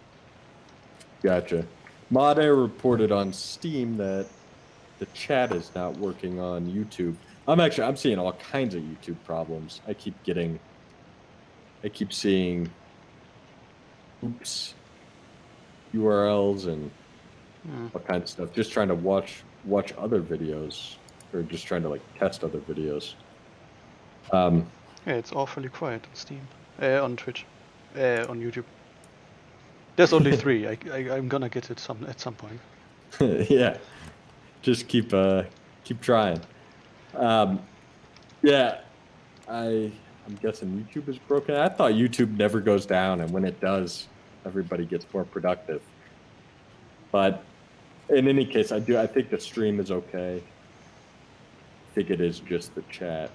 Gotcha. Made reported on Steam that the chat is not working on YouTube. I'm seeing all kinds of YouTube problems. I keep seeing URLs and all kinds of stuff. Just trying to watch other videos, or just trying to like test other videos. Yeah, it's awfully quiet on Steam, on Twitch, on YouTube. There's only 3. I'm gonna get it at some point. Yeah, just keep trying. Yeah, I'm guessing YouTube is broken. I thought YouTube never goes down, and when it does, everybody gets more productive. But in any case, I think the stream is okay. I think it is just the chat.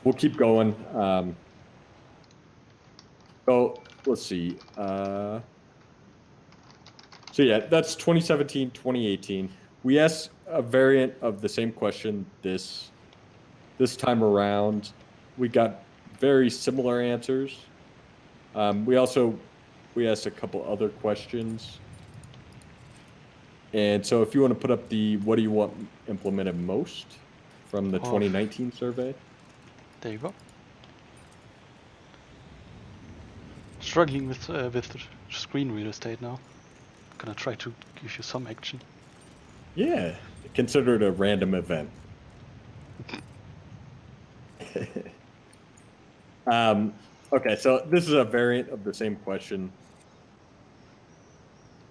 We'll keep going. So let's see. So yeah, that's 2017, 2018. We asked a variant of the same question this time around. We got very similar answers. We asked a couple other questions. And so if you want to put up the what do you want implemented most from the 2019 survey. There you go. Struggling with screen real estate now. Gonna try to give you some action. Yeah, consider it a random event. Okay, so this is a variant of the same question.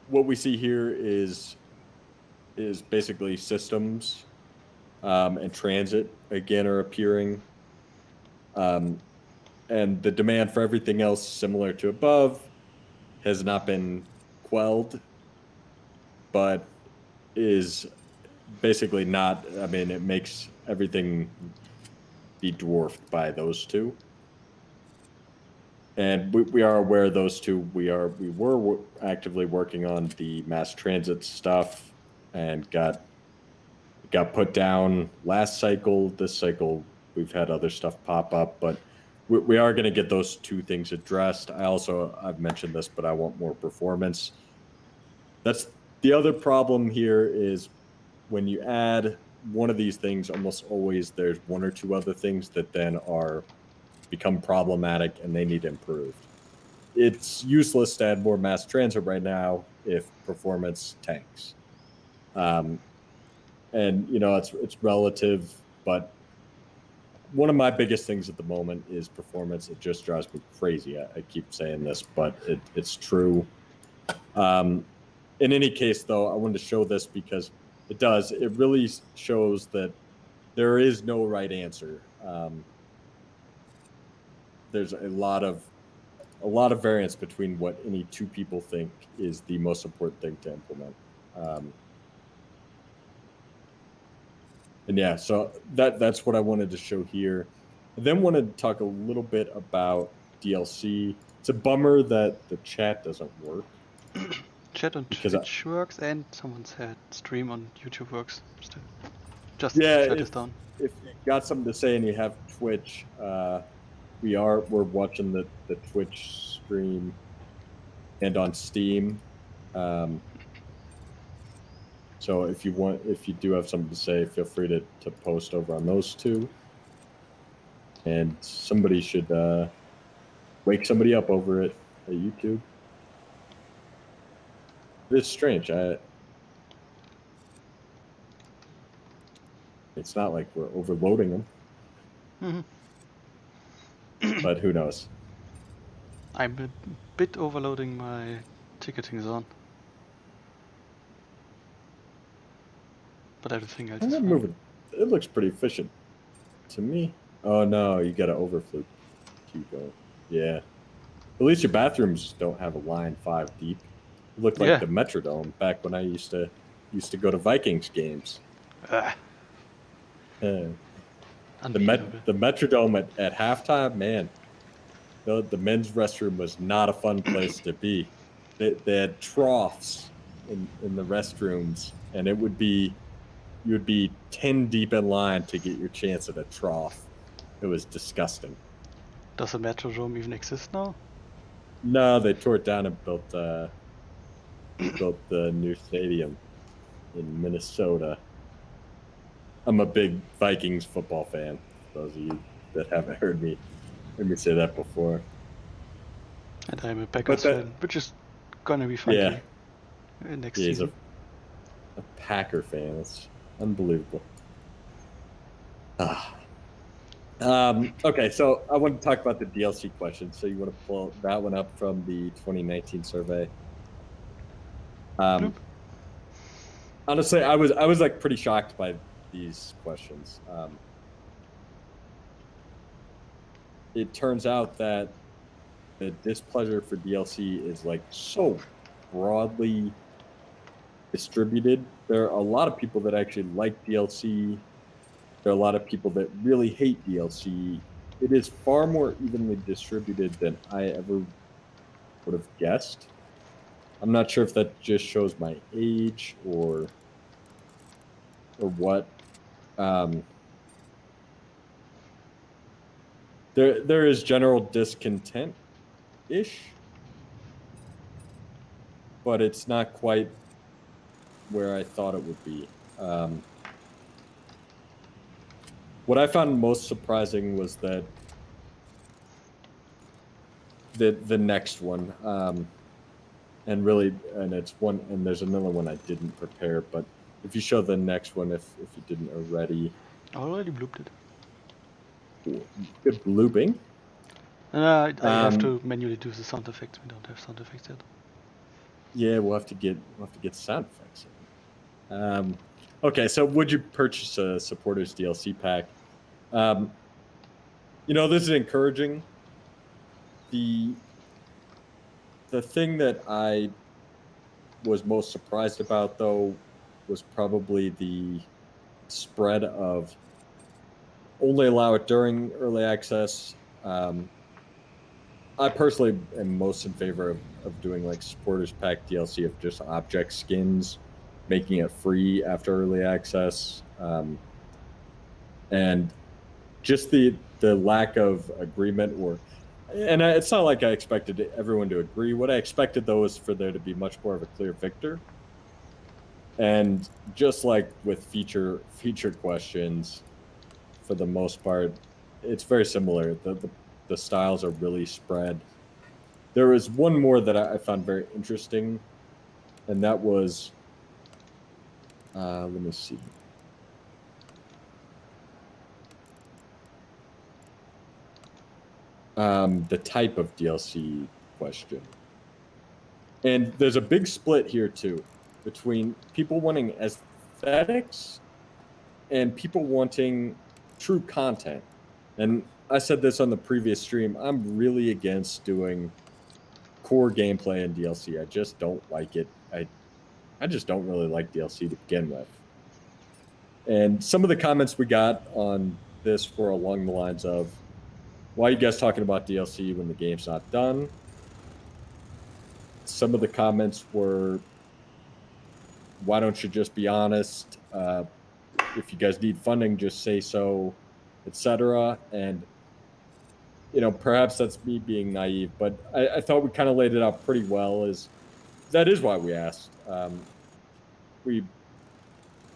What we see here is basically systems and transit again are appearing. And the demand for everything else similar to above has not been quelled, but is basically not, I mean, it makes everything be dwarfed by those two. And we are aware of those two. We were actively working on the mass transit stuff and got put down last cycle. This cycle, we've had other stuff pop up, but we are going to get those two things addressed. I've mentioned this, but I want more performance. That's the other problem here is when you add one of these things, almost always there's one or two other things that then become problematic and they need improved. it's useless to add more mass transit right now if performance tanks. And it's relative, but one of my biggest things at the moment is performance. It just drives me crazy. I keep saying this, but it's true. In any case, though, I wanted to show this because it really shows that there is no right answer. There's a lot of variance between what any two people think is the most important thing to implement. And yeah, so that's what I wanted to show here. I then wanted to talk a little bit about DLC. It's a bummer that the chat doesn't work. Chat on Twitch works, and someone said stream on YouTube works still. Just chat is down. If you got something to say and you have Twitch, we're watching the Twitch stream and on Steam. So if you do have something to say, feel free to post over on those two. And somebody should wake somebody up over at YouTube. It's strange. It's not like we're overloading them. Mm-hmm. But who knows? I'm a bit overloading my ticketing zone. But everything else is moving. It looks pretty efficient to me. Oh no, you got to overflow. Keep going. Yeah. At least your bathrooms don't have a line 5 deep. It looked like the Metrodome back when I used to go to Vikings games. The Metrodome at halftime, man. The men's restroom was not a fun place to be. They had troughs in the restrooms, and you would be 10 deep in line to get your chance at a trough. It was disgusting. Does the Metrodome even exist now? No, they tore it down and built the new stadium in Minnesota. I'm a big Vikings football fan. For those of you that haven't heard me say that before. And I'm a Packers fan, which is gonna be fun next season. A Packer fan. It's unbelievable. Okay, so I want to talk about the DLC question. So you want to pull that one up from the 2019 survey? Honestly, I was like pretty shocked by these questions. It turns out that the displeasure for DLC is like so broadly distributed. There are a lot of people that actually like DLC. There are a lot of people that really hate DLC. It is far more evenly distributed than I ever would have guessed. I'm not sure if that just shows my age or what. There is general discontent-ish, but it's not quite where I thought it would be. What I found most surprising was that the next one, and it's one, and there's another one I didn't prepare, but if you show the next one, if you didn't already. I already blooped it. Good blooping. I have to manually do the sound effects. We don't have sound effects yet. Yeah, we'll have to get sound effects. Okay, so would you purchase a supporters DLC pack? This is encouraging. The thing that I was most surprised about, though, was probably the spread of only allow it during early access. I personally am most in favor of doing like supporters pack DLC of just object skins, making it free after early access, and just the lack of agreement it's not like I expected everyone to agree. What I expected, though, is for there to be much more of a clear victor. And just like with feature questions, for the most part, it's very similar. The styles are really spread. There was one more that I found very interesting, and that was, let me see. The type of DLC question. And there's a big split here too between people wanting aesthetics and people wanting true content. And I said this on the previous stream, I'm really against doing core gameplay in DLC. I just don't like it. I just don't really like DLC to begin with. And some of the comments we got on this were along the lines of, why are you guys talking about DLC when the game's not done? Some of the comments were, why don't you just be honest? If you guys need funding, just say so, etc. And perhaps that's me being naive, but I thought we kind of laid it out pretty well. That is why we asked.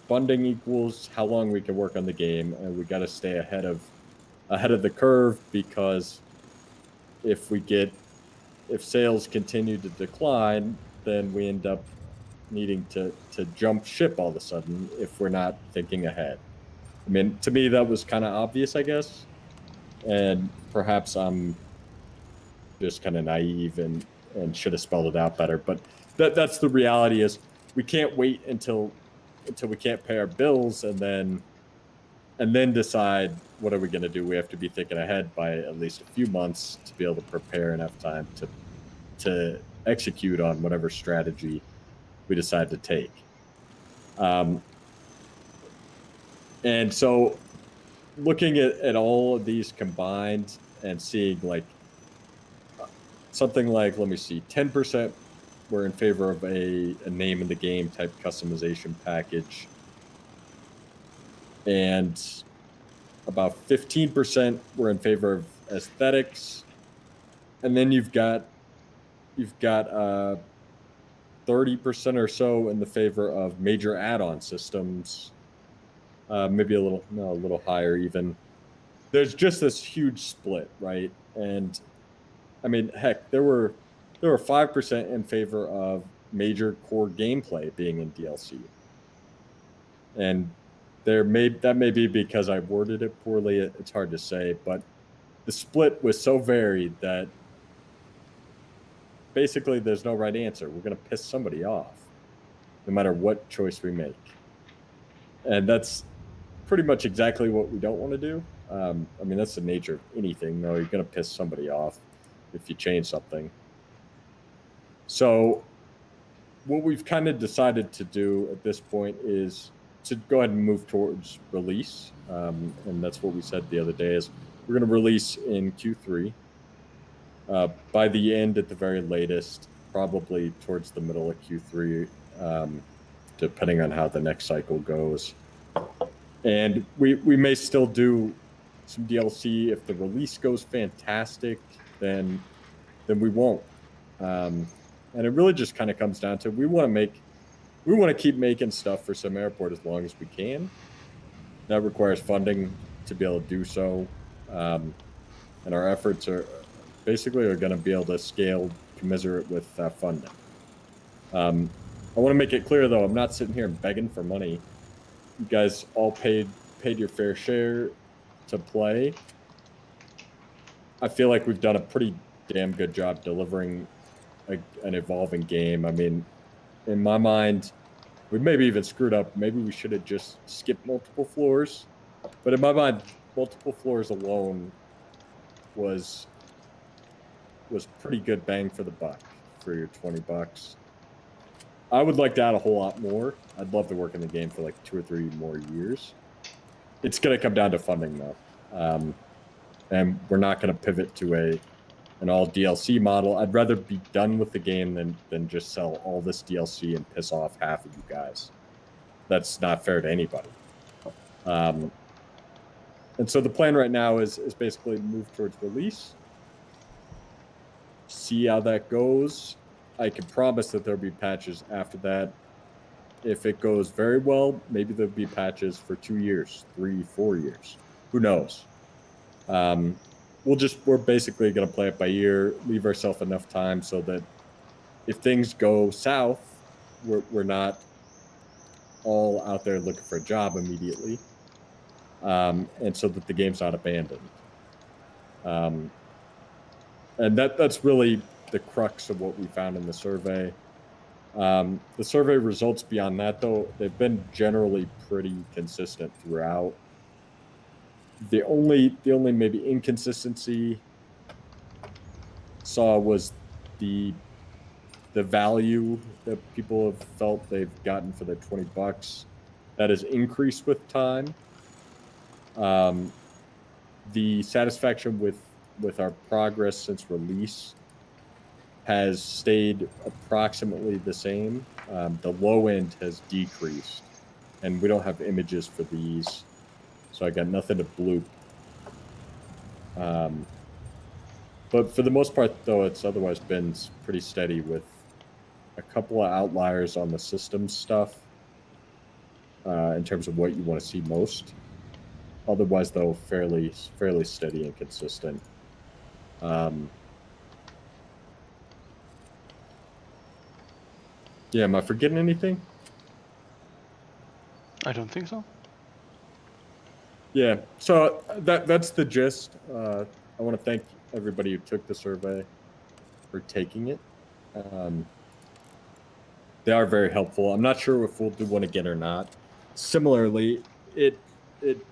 Funding equals how long we can work on the game, and we got to stay ahead of the curve, because if sales continue to decline, then we end up needing to jump ship all of a sudden if we're not thinking ahead. I mean, to me, that was kind of obvious, I guess. And perhaps I'm just kind of naive and should have spelled it out better. But that's the reality, is we can't wait until we can't pay our bills and then decide what are we going to do. We have to be thinking ahead by at least a few months to be able to prepare enough time to execute on whatever strategy we decide to take. And so looking at all of these combined and seeing something like, let me see, 10% were in favor of a name in the game type customization package, and about 15% were in favor of aesthetics, and then you've got 30% or so in the favor of major add-on systems, maybe a little higher even. There's just this huge split, right? And I mean, heck, there were 5% in favor of major core gameplay being in DLC, and that may be because I worded it poorly. It's hard to say, but the split was so varied that basically there's no right answer. We're going to piss somebody off no matter what choice we make. And that's pretty much exactly what we don't want to do. I mean, that's the nature of anything. No, you're going to piss somebody off if you change something. So what we've kind of decided to do at this point is to go ahead and move towards release. And that's what we said the other day, is we're going to release in Q3. By the end, at the very latest, probably towards the middle of Q3, depending on how the next cycle goes. And we may still do some DLC. If the release goes fantastic, then we won't. And it really just kind of comes down to, we want to keep making stuff for SimAirport as long as we can. That requires funding to be able to do so. And our efforts are going to be able to scale commensurate with funding. I want to make it clear, though, I'm not sitting here and begging for money. You guys all paid your fair share to play. I feel like we've done a pretty damn good job delivering an evolving game. I mean, in my mind, we maybe even screwed up. Maybe we should have just skipped multiple floors. But in my mind, multiple floors alone was pretty good bang for the buck for your $20. I would like to add a whole lot more. I'd love to work in the game for like 2 or 3 more years. It's going to come down to funding, though. And we're not going to pivot to an all DLC model. I'd rather be done with the game than just sell all this DLC and piss off half of you guys. That's not fair to anybody. And so the plan right now is basically move towards release. See how that goes. I can promise that there'll be patches after that. If it goes very well, maybe there'll be patches for 2 years, 3, 4 years. Who knows? we're basically going to play it by ear, leave ourselves enough time so that if things go south, we're not all out there looking for a job immediately, and so that the game's not abandoned. And that's really the crux of what we found in the survey. The survey results beyond that, though, they've been generally pretty consistent throughout. The only maybe inconsistency saw was the value that people have felt they've gotten for their $20. That has increased with time. The satisfaction with our progress since release has stayed approximately the same. The low end has decreased, and we don't have images for these, so I got nothing to bloop. But for the most part, though, it's otherwise been pretty steady with a couple of outliers on the system stuff in terms of what you want to see most. Otherwise, though, fairly steady and consistent. Yeah, am I forgetting anything? I don't think so. Yeah, so that's the gist. I want to thank everybody who took the survey for taking it. They are very helpful. I'm not sure if we'll do one again or not. Similarly, it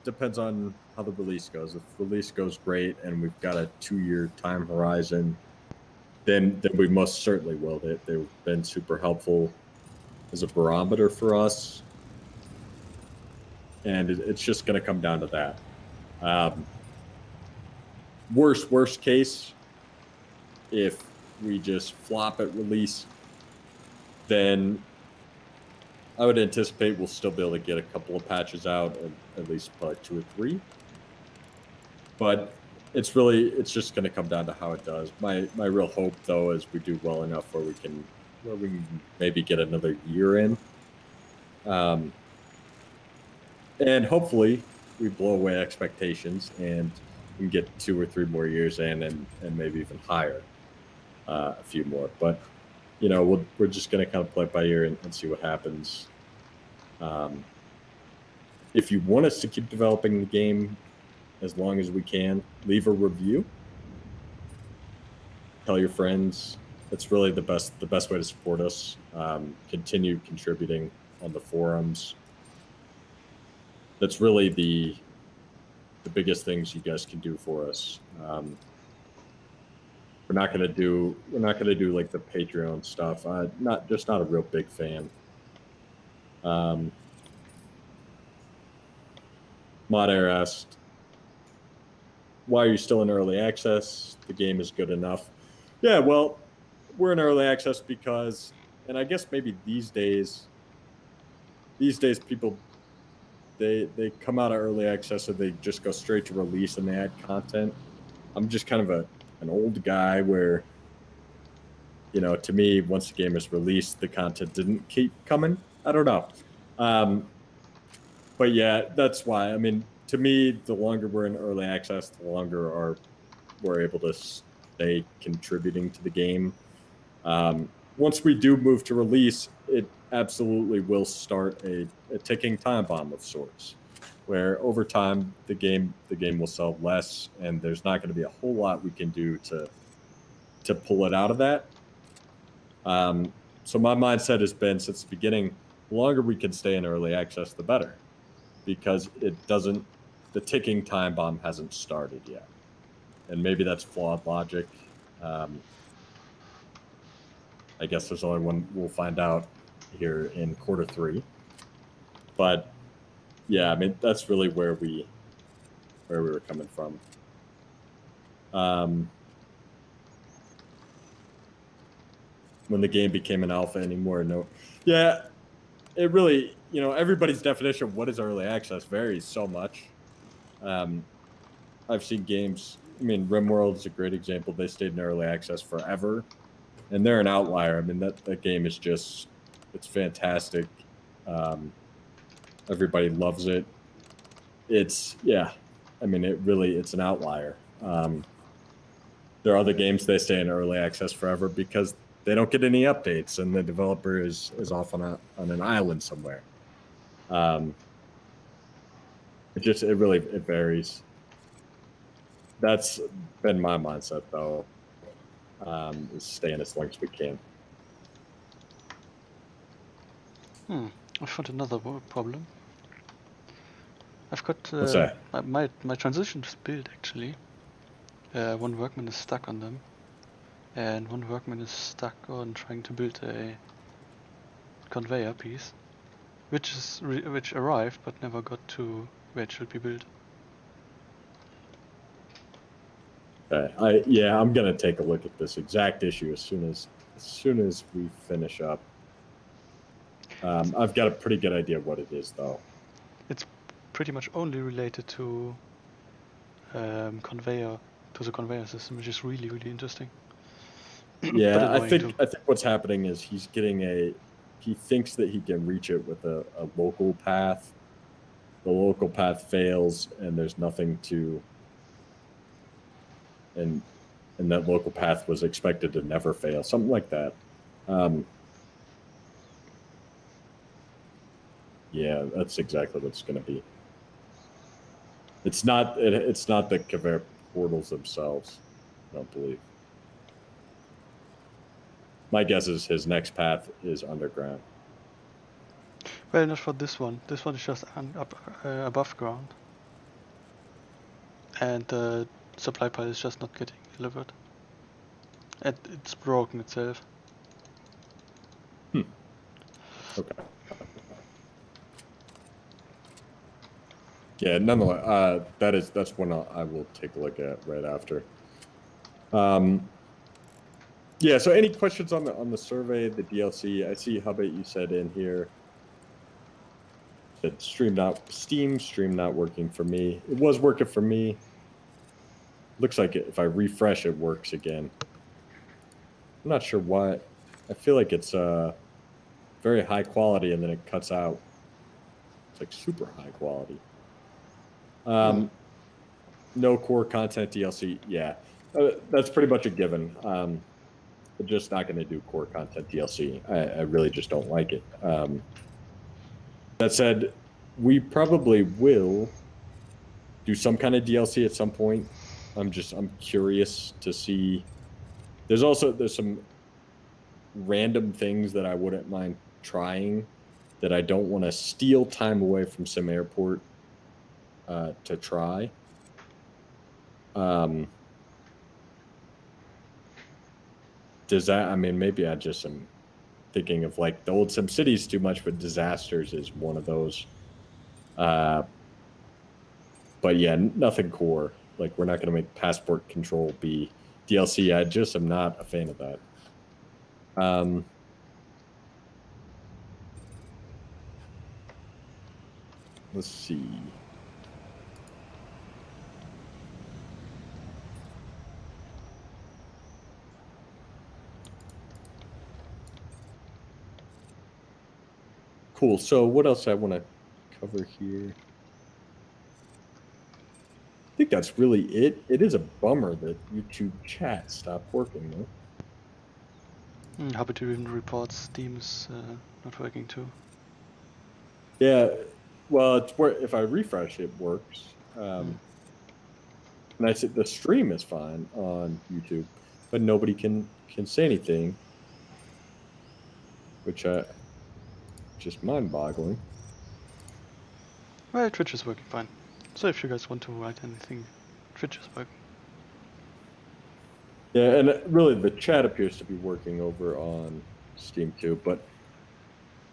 depends on how the release goes. If the release goes great and we've got a 2-year time horizon, then we most certainly will. They've been super helpful as a barometer for us, and it's just going to come down to that. Worst case, if we just flop at release, then I would anticipate we'll still be able to get a couple of patches out, at least probably 2 or 3. But it's just going to come down to how it does. My real hope, though, is we do well enough where we can maybe get another year in, and hopefully we blow away expectations and we can get 2 or 3 more years in, and maybe even higher, a few more. But we're just going to kind of play it by ear and see what happens. If you want us to keep developing the game as long as we can, leave a review. Tell your friends. It's really the best way to support us. Continue contributing on the forums. That's really the biggest things you guys can do for us. We're not gonna do like the Patreon stuff. Not a real big fan. Mod Air asked, why are you still in early access? The game is good enough. Yeah, well, we're in early access because, and I guess maybe these days people, they come out of early access and they just go straight to release and they add content. I'm just kind of an old guy where, to me, once the game is released, the content didn't keep coming. I don't know. But yeah, that's why. I mean, to me, the longer we're in early access, the longer we're able to stay contributing to the game. Once we do move to release, it absolutely will start a ticking time bomb of sorts, where over time the game will sell less, and there's not going to be a whole lot we can do to pull it out of that. So my mindset has been since the beginning, the longer we can stay in early access, the better, because the ticking time bomb hasn't started yet. And maybe that's flawed logic. I guess there's only one we'll find out here in quarter 3. But yeah, I mean, that's really where we were coming from. When the game became an alpha anymore, no. Yeah, it really, everybody's definition of what is early access varies so much. I've seen games, I mean, RimWorld is a great example. They stayed in early access forever, and they're an outlier. I mean, that game is just, it's fantastic. Everybody loves it. It's an outlier. there are other games they stay in early access forever because they don't get any updates, and the developer is off on an island somewhere. It varies. That's been my mindset though. Is staying as long as we can. I found another problem. I've got What's that? my transition is built actually. One workman is stuck on them, and one workman is stuck on trying to build a conveyor piece, which arrived but never got to where it should be built. Okay. I'm gonna take a look at this exact issue as soon as we finish up. I've got a pretty good idea of what it is, though. It's pretty much only related to the conveyor system, which is really interesting. Yeah, I think what's happening is he thinks that he can reach it with a local path. The local path fails, and there's nothing to. And that local path was expected to never fail, something like that. Yeah, that's exactly what it's going to be. It's not the conveyor portals themselves, I don't believe. My guess is his next path is underground. Well, not for this one. This one is just above ground. And the supply pile is just not getting delivered. And it's broken itself. Okay. Yeah, nonetheless, that's one I will take a look at right after. Yeah. So, any questions on the survey, the DLC? I see Hubbit, you said in here. Said Steam stream not working for me. It was working for me. Looks like if I refresh, it works again. I'm not sure why. I feel like it's very high quality, and then it cuts out. It's like super high quality. No core content DLC. Yeah, that's pretty much a given. We're just not going to do core content DLC. I really just don't like it. That said, we probably will do some kind of DLC at some point. I'm curious to see. There's some random things that I wouldn't mind trying that I don't want to steal time away from SimAirport to try. Does that? I mean, maybe I just am thinking of like the old SimCities too much, but Disasters is one of those. But yeah, nothing core. Like, we're not going to make Passport Control be DLC. I just am not a fan of that. Let's see. Cool. So what else I want to cover here? I think that's really it. It is a bummer that YouTube chat stopped working, though. Happy to even report Steam is not working too. Yeah, well, if I refresh, it works. And I said the stream is fine on YouTube, but nobody can say anything, which just mind-boggling. Well, Twitch is working fine. So if you guys want to write anything, Twitch is working. Yeah, and really the chat appears to be working over on Steam too. But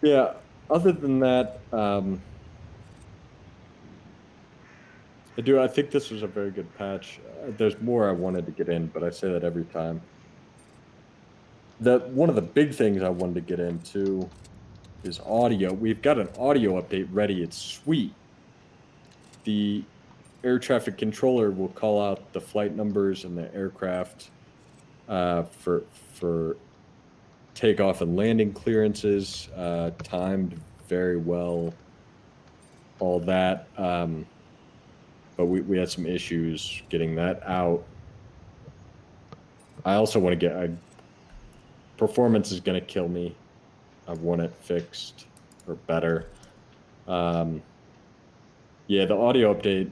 yeah, other than that, I think this was a very good patch. There's more I wanted to get in, but I say that every time. One of the big things I wanted to get into is audio. We've got an audio update ready. It's sweet. The air traffic controller will call out the flight numbers and the aircraft for takeoff and landing clearances, timed very well, all that. But we had some issues getting that out. I also want to get performance is going to kill me. I want it fixed or better. Yeah, the audio update.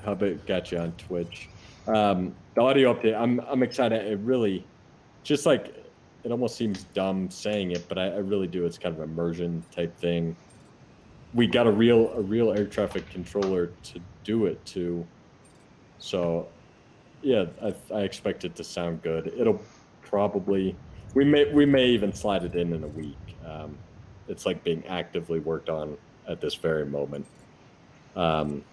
How about got you on Twitch? The audio update. I'm excited. It really, just like it almost seems dumb saying it, but I really do. It's kind of immersion type thing. We got a real air traffic controller to do it too. So yeah, I expect it to sound good. It'll probably we may even slide it in a week. It's like being actively worked on at this very moment. And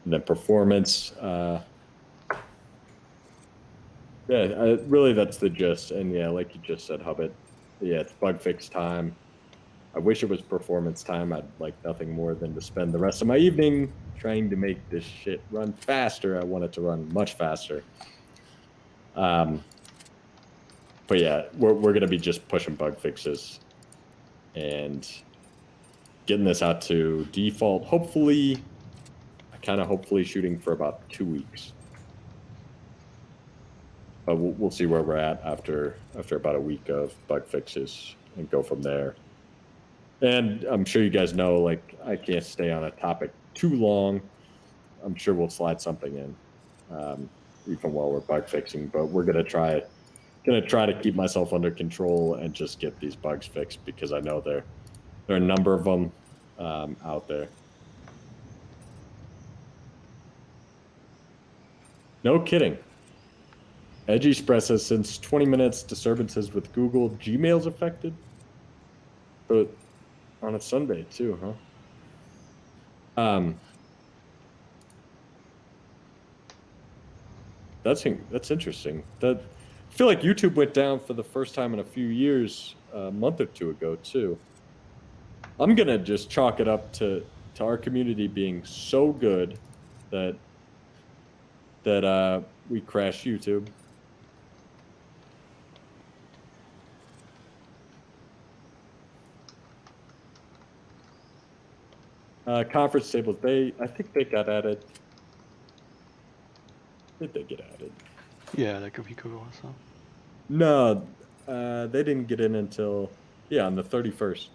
then performance, yeah, really that's the gist. And yeah, like you just said, Hubbit, yeah, it's bug fix time. I wish it was performance time. I'd like nothing more than to spend the rest of my evening trying to make this shit run faster. I want it to run much faster. But yeah, we're gonna be just pushing bug fixes and getting this out to default. Hopefully, hopefully shooting for about 2 weeks. But we'll see where we're at after about a week of bug fixes and go from there. And I'm sure you guys know, like, I can't stay on a topic too long. I'm sure we'll slide something in, even while we're bug fixing. But we're gonna try to keep myself under control and just get these bugs fixed, because I know there are a number of them out there. No kidding. Edge Express says since 20 minutes, disturbances with Google Gmail's affected. But on a Sunday too, huh? That's interesting. I feel like YouTube went down for the first time in a few years a month or two ago too. I'm gonna just chalk it up to our community being so good that we crashed YouTube. Conference tables, I think they got added. Did they get added? Yeah, like a week ago or so. No, they didn't get in until on the 31st.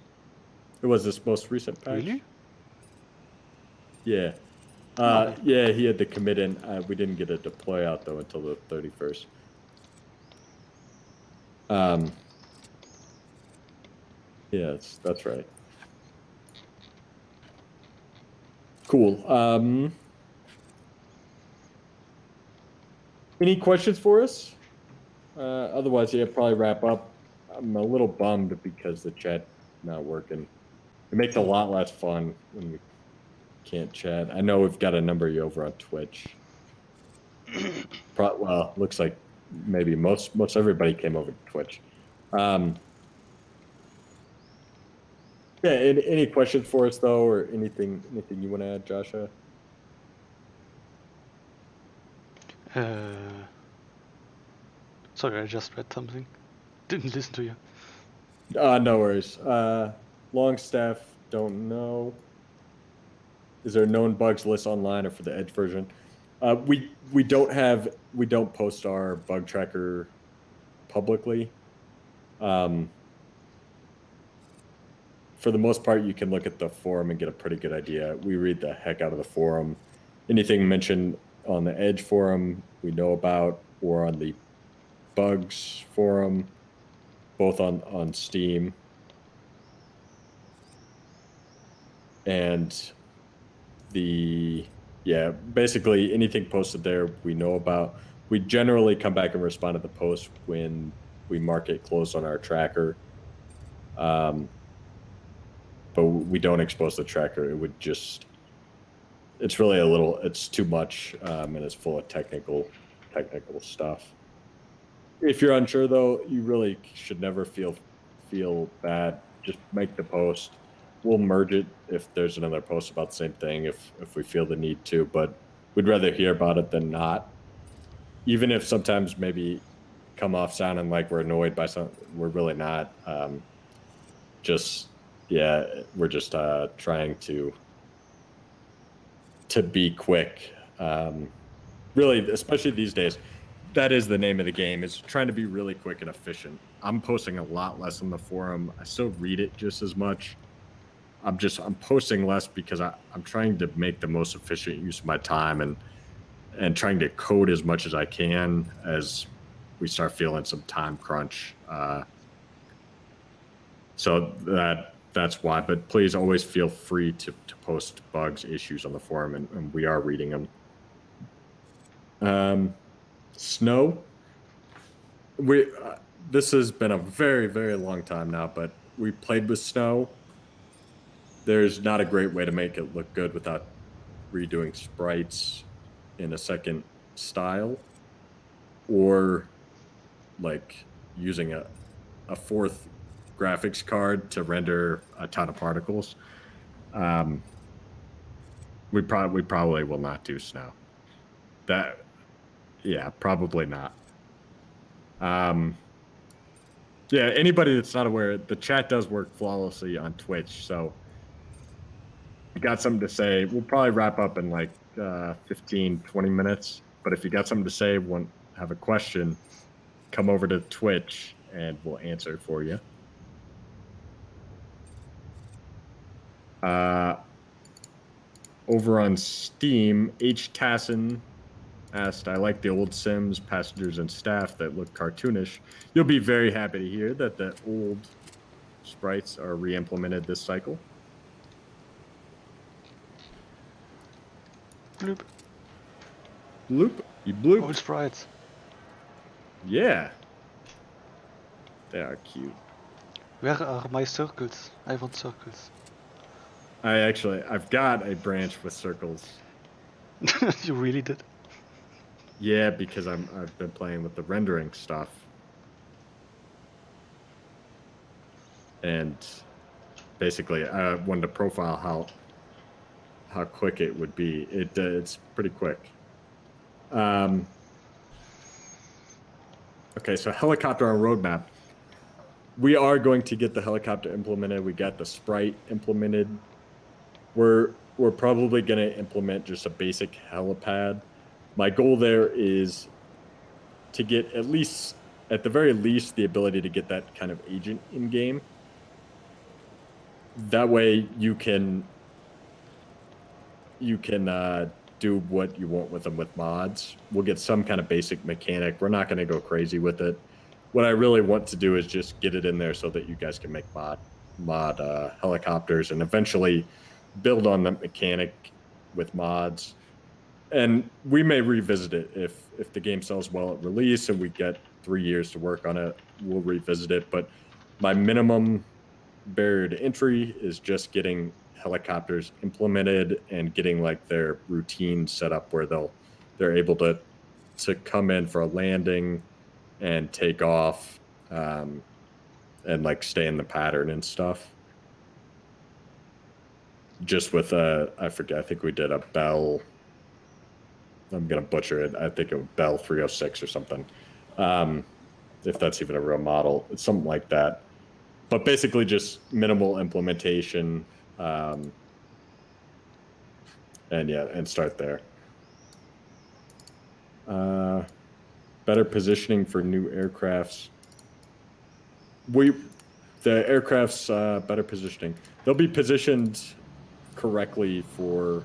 It was this most recent patch. Really? Yeah. Yeah, he had to commit in. We didn't get a deploy out though until the 31st. Yeah, that's right. Cool. Any questions for us? Otherwise, yeah, probably wrap up. I'm a little bummed because the chat not working. It makes it a lot less fun when we can't chat. I know we've got a number of you over on Twitch. Well, looks like maybe most everybody came over to Twitch. Yeah, any questions for us though, or anything you want to add, Joshua? Sorry, I just read something. Didn't listen to you. No worries. Longstaff, don't know. Is there a known bugs list online or for the Edge version? We don't post our bug tracker publicly. For the most part, you can look at the forum and get a pretty good idea. We read the heck out of the forum. Anything mentioned on the Edge forum, we know about, or on the bugs forum, both on Steam. And basically anything posted there we know about. We generally come back and respond to the post when we mark it closed on our tracker. But we don't expose the tracker. It would just, it's really it's too much, and it's full of technical stuff. If you're unsure though, you really should never feel bad. Just make the post. We'll merge it if there's another post about the same thing, if we feel the need to, but we'd rather hear about it than not. Even if sometimes maybe come off sounding like we're annoyed by something, we're really not. We're just trying to be quick. Really, especially these days, that is the name of the game, is trying to be really quick and efficient. I'm posting a lot less on the forum. I still read it just as much. I'm posting less because I'm trying to make the most efficient use of my time and trying to code as much as I can as we start feeling some time crunch. So that's why. But please always feel free to post bugs, issues on the forum, and we are reading them. Snow. This has been a very, very long time now, but we played with snow. There's not a great way to make it look good without redoing sprites in a second style, or like using a fourth graphics card to render a ton of particles. We probably will not do snow. Probably not. Yeah, anybody that's not aware, the chat does work flawlessly on Twitch. So if you got something to say, we'll probably wrap up in like 15, 20 minutes. But if you got something to say, have a question, come over to Twitch and we'll answer it for you. Over on Steam, H. Tassin asked, I like the old Sims, passengers and staff that look cartoonish. You'll be very happy to hear that the old sprites are re-implemented this cycle. Bloop. Bloop. You bloop. Old sprites. Yeah. They are cute. Where are my circles? I want circles. I've got a branch with circles. You really did? Yeah, because I've been playing with the rendering stuff. And basically I wanted to profile how quick it would be. It's pretty quick. Okay, so helicopter on roadmap. We are going to get the helicopter implemented. We got the sprite implemented. We're probably going to implement just a basic helipad. My goal there is to get at the very least, the ability to get that kind of agent in game. That way you can do what you want with them with mods. We'll get some kind of basic mechanic. We're not going to go crazy with it. What I really want to do is just get it in there so that you guys can make mod helicopters and eventually build on the mechanic with mods. And we may revisit it if the game sells well at release and we get 3 years to work on it. We'll revisit it. But my minimum barrier to entry is just getting helicopters implemented and getting like their routine set up where they're able to come in for a landing and take off and like stay in the pattern and stuff. Just with I forget, I think we did a Bell, I'm gonna butcher it, I think it was Bell 306 or something, if that's even a real model. It's something like that, but basically just minimal implementation, and start there. Better positioning for new aircrafts. The aircraft's better positioning. They'll be positioned correctly for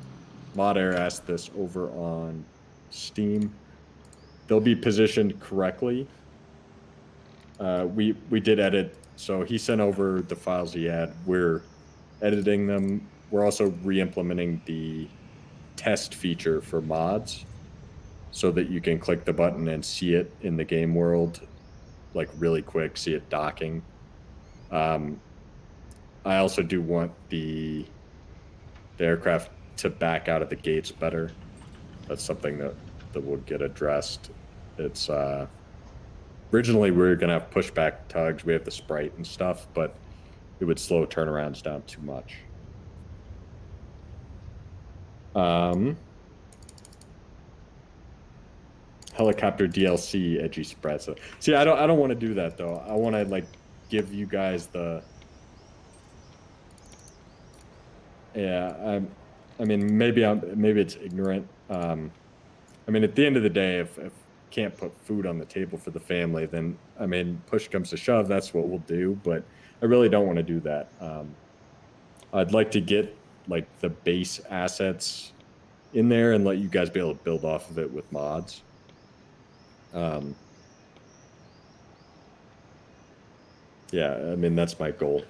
Mod Air asked this over on Steam. They'll be positioned correctly. We did edit, so he sent over the files he had. We're editing them. We're also re-implementing the test feature for mods so that you can click the button and see it in the game world, like really quick, see it docking. I also do want the aircraft to back out of the gates better. That's something that will get addressed. It's originally we were gonna have pushback tugs. We have the sprite and stuff, but it would slow turnarounds down too much. Helicopter DLC edgy spread. So see, I don't want to do that though. I want to like give you guys the. Yeah, I mean, maybe it's ignorant. I mean, at the end of the day, if can't put food on the table for the family, then I mean, push comes to shove, that's what we'll do. But I really don't want to do that. I'd like to get like the base assets in there and let you guys be able to build off of it with mods. Yeah, I mean, that's my goal.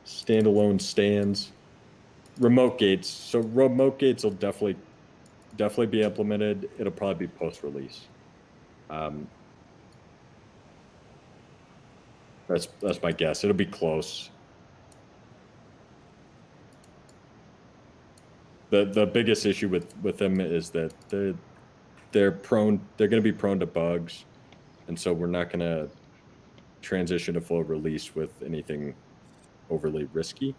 Standalone stands, remote gates. So remote gates will definitely be implemented. It'll probably be post-release. That's my guess. It'll be close. The biggest issue with them is that they're going to be prone to bugs, and so we're not going to transition to full release with anything overly risky.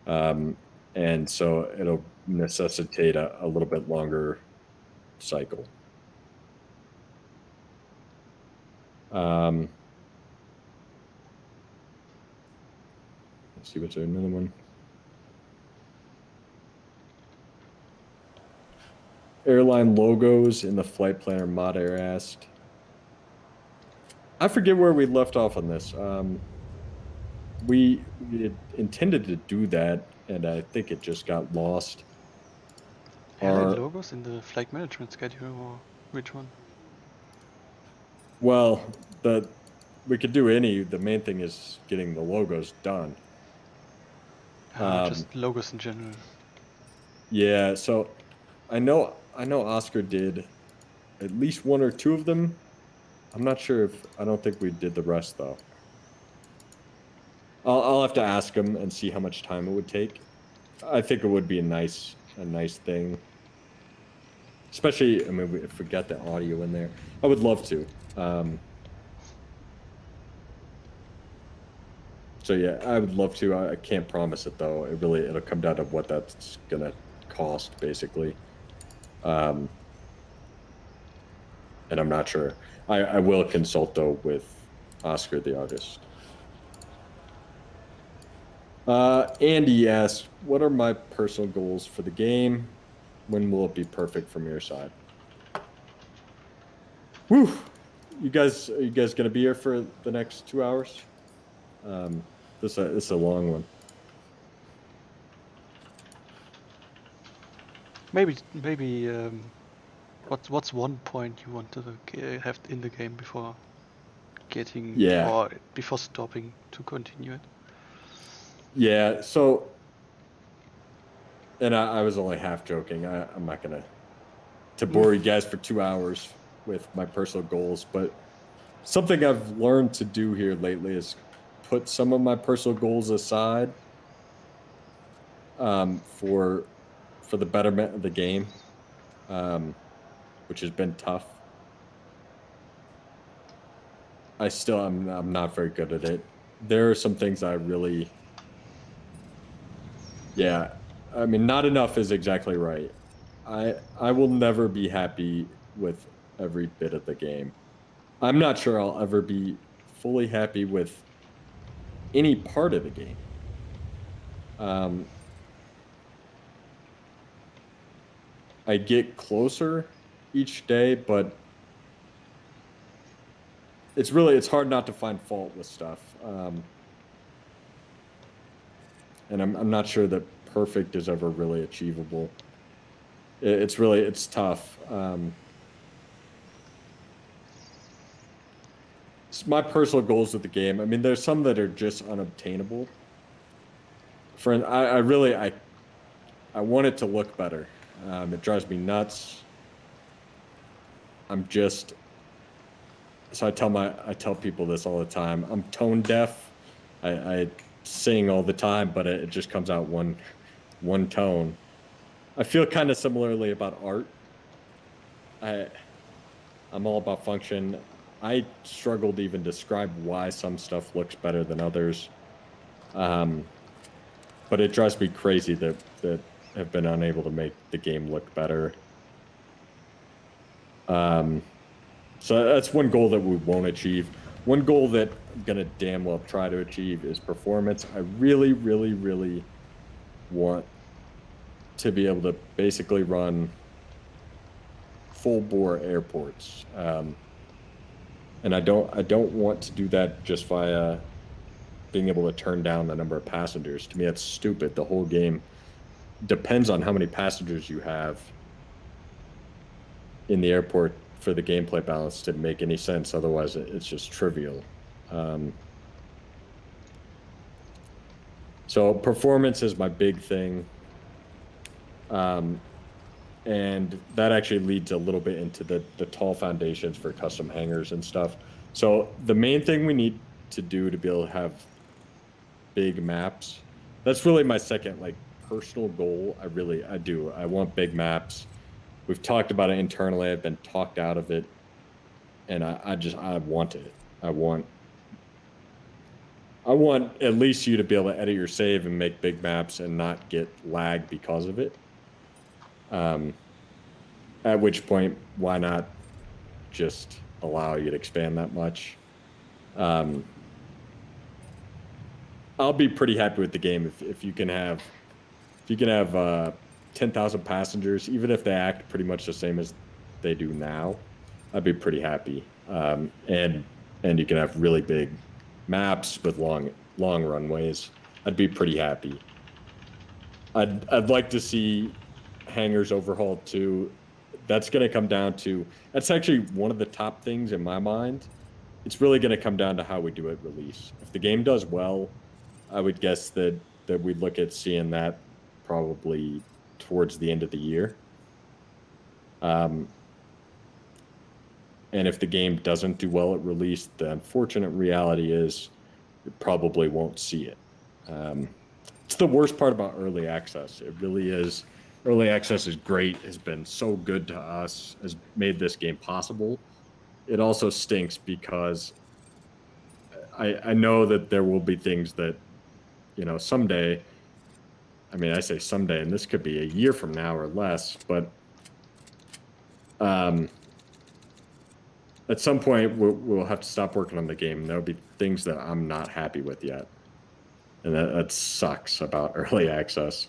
And so it'll necessitate a little bit longer cycle. Let's see, what's there, another one? Airline logos in the flight planner mod air asked. I forget where we left off on this. We had intended to do that, and I think it just got lost. Airline logos in the flight management schedule, or which one? Well, we could do any. The main thing is getting the logos done. Just logos in general. Yeah, so I know Oscar did at least one or two of them. I'm not sure I don't think we did the rest though. I'll have to ask him and see how much time it would take. I think it would be a nice thing. Especially, I mean, if we got the audio in there, I would love to. So yeah, I would love to. I can't promise it though. It'll come down to what that's gonna cost, basically. And I'm not sure. I will consult though with Oscar the artist. Andy asks, what are my personal goals for the game? When will it be perfect from your side? Whew! Are you guys gonna be here for the next 2 hours? This is a long one. Maybe. What's one point you want to have in the game before getting or before stopping to continue it? Yeah. So, and I was only half joking. I'm not gonna bore you guys for 2 hours with my personal goals, but something I've learned to do here lately is put some of my personal goals aside for the betterment of the game, which has been tough. I'm not very good at it. There are some things I really, I mean, not enough is exactly right. I will never be happy with every bit of the game. I'm not sure I'll ever be fully happy with any part of the game. I get closer each day, but it's hard not to find fault with stuff. And I'm not sure that perfect is ever really achievable. It's tough. It's my personal goals with the game. I mean, there's some that are just unobtainable. I want it to look better. It drives me nuts. So I tell people this all the time. I'm tone deaf. I sing all the time, but it just comes out one tone. I feel kind of similarly about art. I'm all about function. I struggle to even describe why some stuff looks better than others. But it drives me crazy that have been unable to make the game look better. So that's one goal that we won't achieve. One goal that I'm gonna damn well try to achieve is performance. I really, really, really want to be able to basically run full bore airports. And I don't want to do that just via being able to turn down the number of passengers. To me, that's stupid. The whole game depends on how many passengers you have in the airport for the gameplay balance to make any sense. Otherwise, it's just trivial. So performance is my big thing. And that actually leads a little bit into the tall foundations for custom hangars and stuff. So the main thing we need to do to be able to have big maps, that's really my second like personal goal. I want big maps. We've talked about it internally. I've been talked out of it, and I want it. I want at least you to be able to edit your save and make big maps and not get lag because of it. At which point, why not just allow you to expand that much? I'll be pretty happy with the game if you can have 10,000 passengers, even if they act pretty much the same as they do now. I'd be pretty happy. And you can have really big maps with long runways. I'd be pretty happy. I'd like to see hangars overhauled too. That's going to come down to, that's actually one of the top things in my mind. It's really going to come down to how we do it release. If the game does well, I would guess that we'd look at seeing that probably towards the end of the year. And if the game doesn't do well at release, the unfortunate reality is you probably won't see it. It's the worst part about early access. It really is. Early access is great, has been so good to us, has made this game possible. It also stinks because I know that there will be things that, someday, I mean, I say someday, and this could be a year from now or less, but at some point we'll have to stop working on the game, and there'll be things that I'm not happy with yet. And that sucks about early access.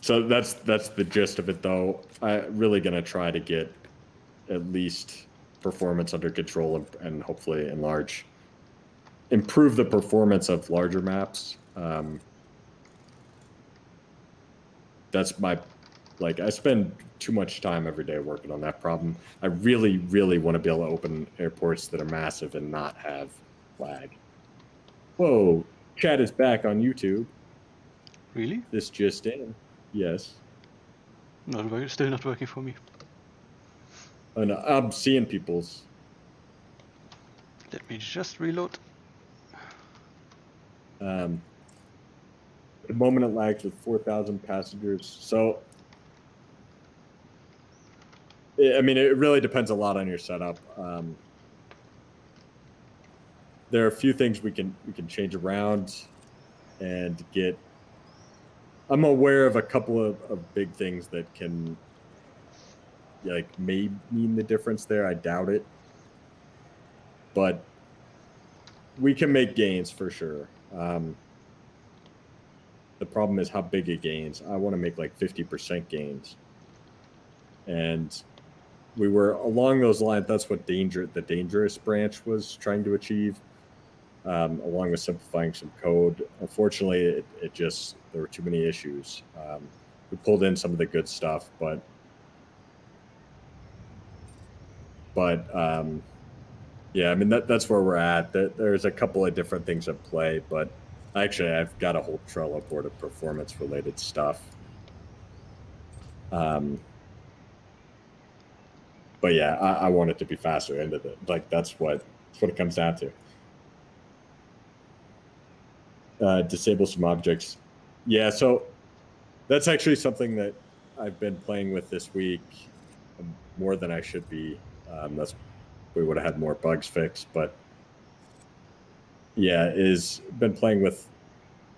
So that's the gist of it, though. I'm really going to try to get at least performance under control and hopefully improve the performance of larger maps. That's I spend too much time every day working on that problem. I really, really want to be able to open airports that are massive and not have lag. Whoa, chat is back on YouTube. Really? This just in. Yes. Still not working for me. Oh, no, I'm seeing people's. Let me just reload. The moment it lags with 4,000 passengers. So, I mean, it really depends a lot on your setup. There are a few things we can change around and get. I'm aware of a couple of big things that can may mean the difference there. I doubt it, but we can make gains for sure. The problem is how big it gains. I want to make 50% gains, and we were along those lines. That's what the dangerous branch was trying to achieve, along with simplifying some code. Unfortunately, it just, there were too many issues. We pulled in some of the good stuff, but yeah, I mean, that's where we're at. There's a couple of different things at play, but actually I've got a whole Trello board of performance related stuff. But yeah, I want it to be faster into that's what it comes down to. Disable some objects. Yeah, so that's actually something that I've been playing with this week more than I should be. We would have had more bugs fixed, but yeah, been playing with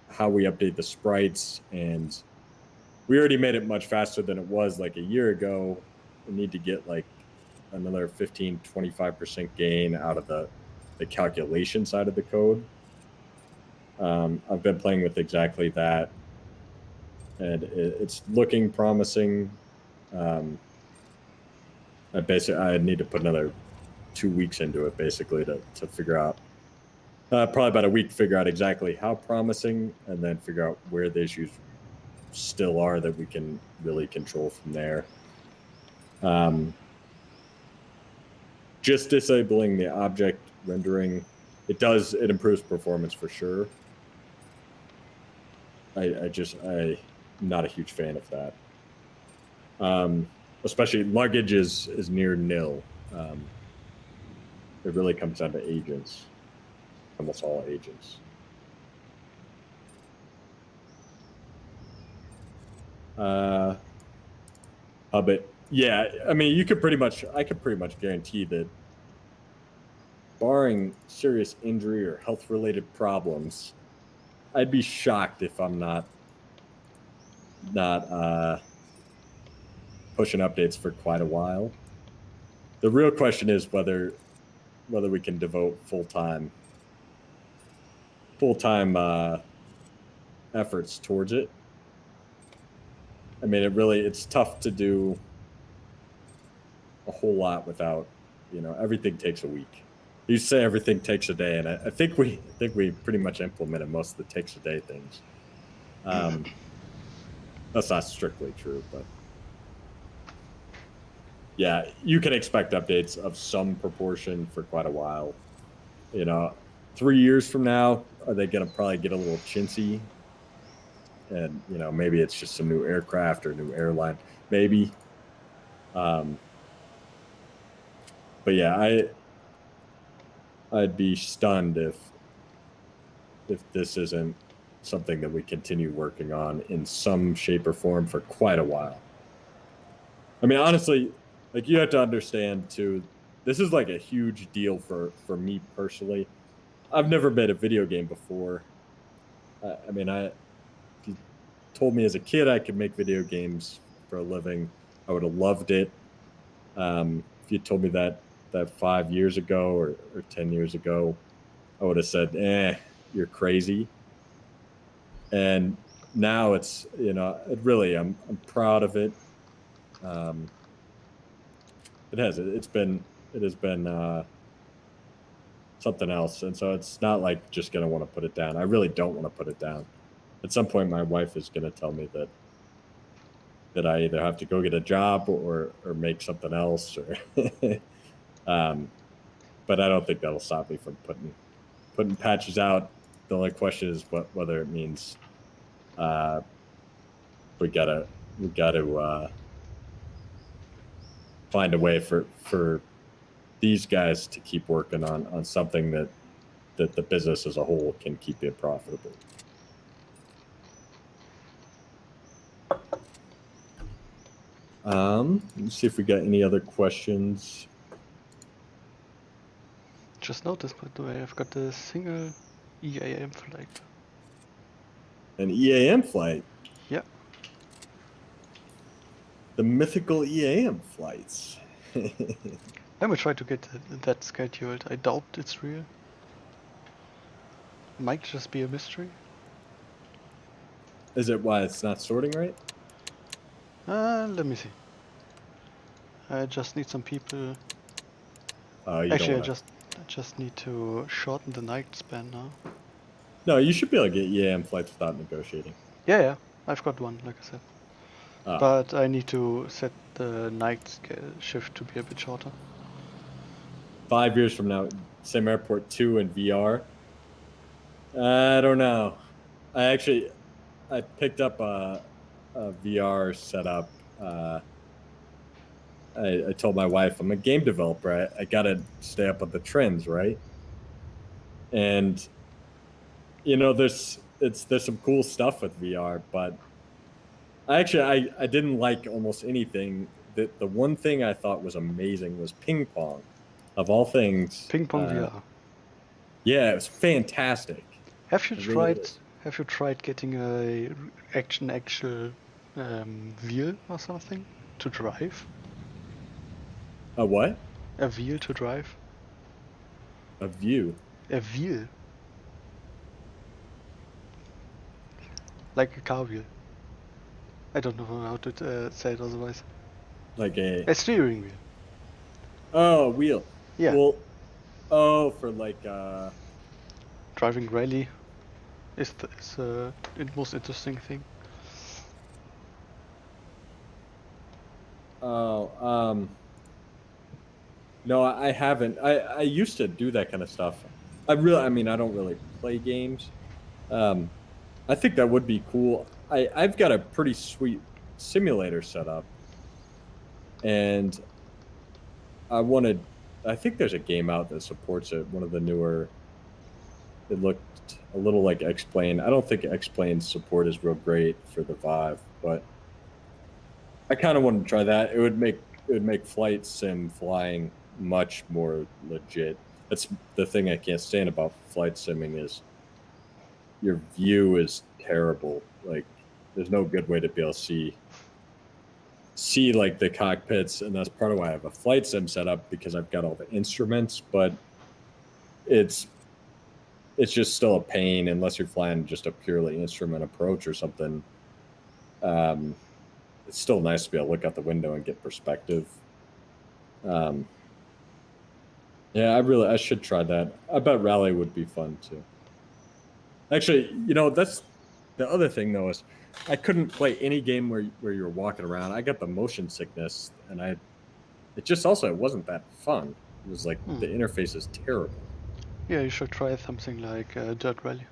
how we update the sprites, and we already made it much faster than it was a year ago. We need to get another 15-25% gain out of the calculation side of the code. I've been playing with exactly that, and it's looking promising. I need to put another 2 weeks into it basically to figure out. Probably about a week to figure out exactly how promising, and then figure out where the issues still are that we can really control from there. Just disabling the object rendering, it improves performance for sure. I'm not a huge fan of that. Especially luggage is near nil. It really comes down to agents, almost all agents. But yeah, I mean, I could pretty much guarantee that, barring serious injury or health-related problems, I'd be shocked if I'm not pushing updates for quite a while. The real question is whether we can devote full-time efforts towards it. I mean, it's tough to do a whole lot without, everything takes a week. You say everything takes a day, and I think we pretty much implemented most of the takes a day things. That's not strictly true, but yeah, you can expect updates of some proportion for quite a while. 3 years from now, are they going to probably get a little chintzy? And, maybe it's just some new aircraft or new airline, maybe. But yeah, I'd be stunned if this isn't something that we continue working on in some shape or form for quite a while. I mean, honestly, like, you have to understand too, this is like a huge deal for me personally. I've never made a video game before. I mean, if you told me as a kid I could make video games for a living, I would have loved it. If you told me that 5 years ago or 10 years ago, I would have said, you're crazy. And now it's, I'm proud of it. It has been something else. And so it's not like just going to want to put it down. I really don't want to put it down. At some point, my wife is going to tell me that I either have to go get a job or make something else, or but I don't think that'll stop me from putting patches out. The only question is whether it means we gotta find a way for these guys to keep working on something that the business as a whole can keep it profitable. Let's see if we got any other questions. Just noticed, by the way, I've got a single EAM flight. An EAM flight? Yeah. The mythical EAM flights. Let me try to get that scheduled. I doubt it's real. Might just be a mystery. Is it why it's not sorting right? Let me see. I just need some people. Actually, I just need to shorten the night span now. No, you should be able to get EAM flights without negotiating. Yeah, I've got one, like I said. But I need to set the night shift to be a bit shorter. 5 years from now, SimAirport 2 in VR. I don't know. I picked up a VR setup. I told my wife I'm a game developer. I gotta stay up with the trends, right? And there's some cool stuff with VR, but I didn't like almost anything. The one thing I thought was amazing was ping pong, of all things. Ping pong VR. Yeah, it was fantastic. Have you tried getting a actual wheel or something to drive? A what? A wheel to drive. A view. A wheel. like a car wheel. I don't know how to say it otherwise. Like a A steering wheel. wheel. Yeah, Well, oh, for like driving rally is the most interesting thing. oh no, I haven't. I used to do that kind of stuff. I mean, I don't really play games. Um, I think that would be cool. I've got a pretty sweet simulator set up, and I wanted. I think there's a game out that supports it. One of the newer. It looked a little like X-Plane. I don't think X-Plane's support is real great for the Vive, but I kind of want to try that. It would make flight sim flying much more legit. That's the thing I can't stand about flight simming is your view is terrible. Like there's no good way to be able to see like the cockpits, and that's part of why I have a flight sim set up because I've got all the instruments, but it's it's just still a pain unless you're flying just a purely instrument approach or something. Um, it's still nice to be able to look out the window and get perspective. Um, yeah, I should try that. I bet rally would be fun too. Actually, that's the other thing though is I couldn't play any game where you were walking around. I got the motion sickness, and it wasn't that fun. It was like the interface is terrible. Yeah, you should try something like dirt rally.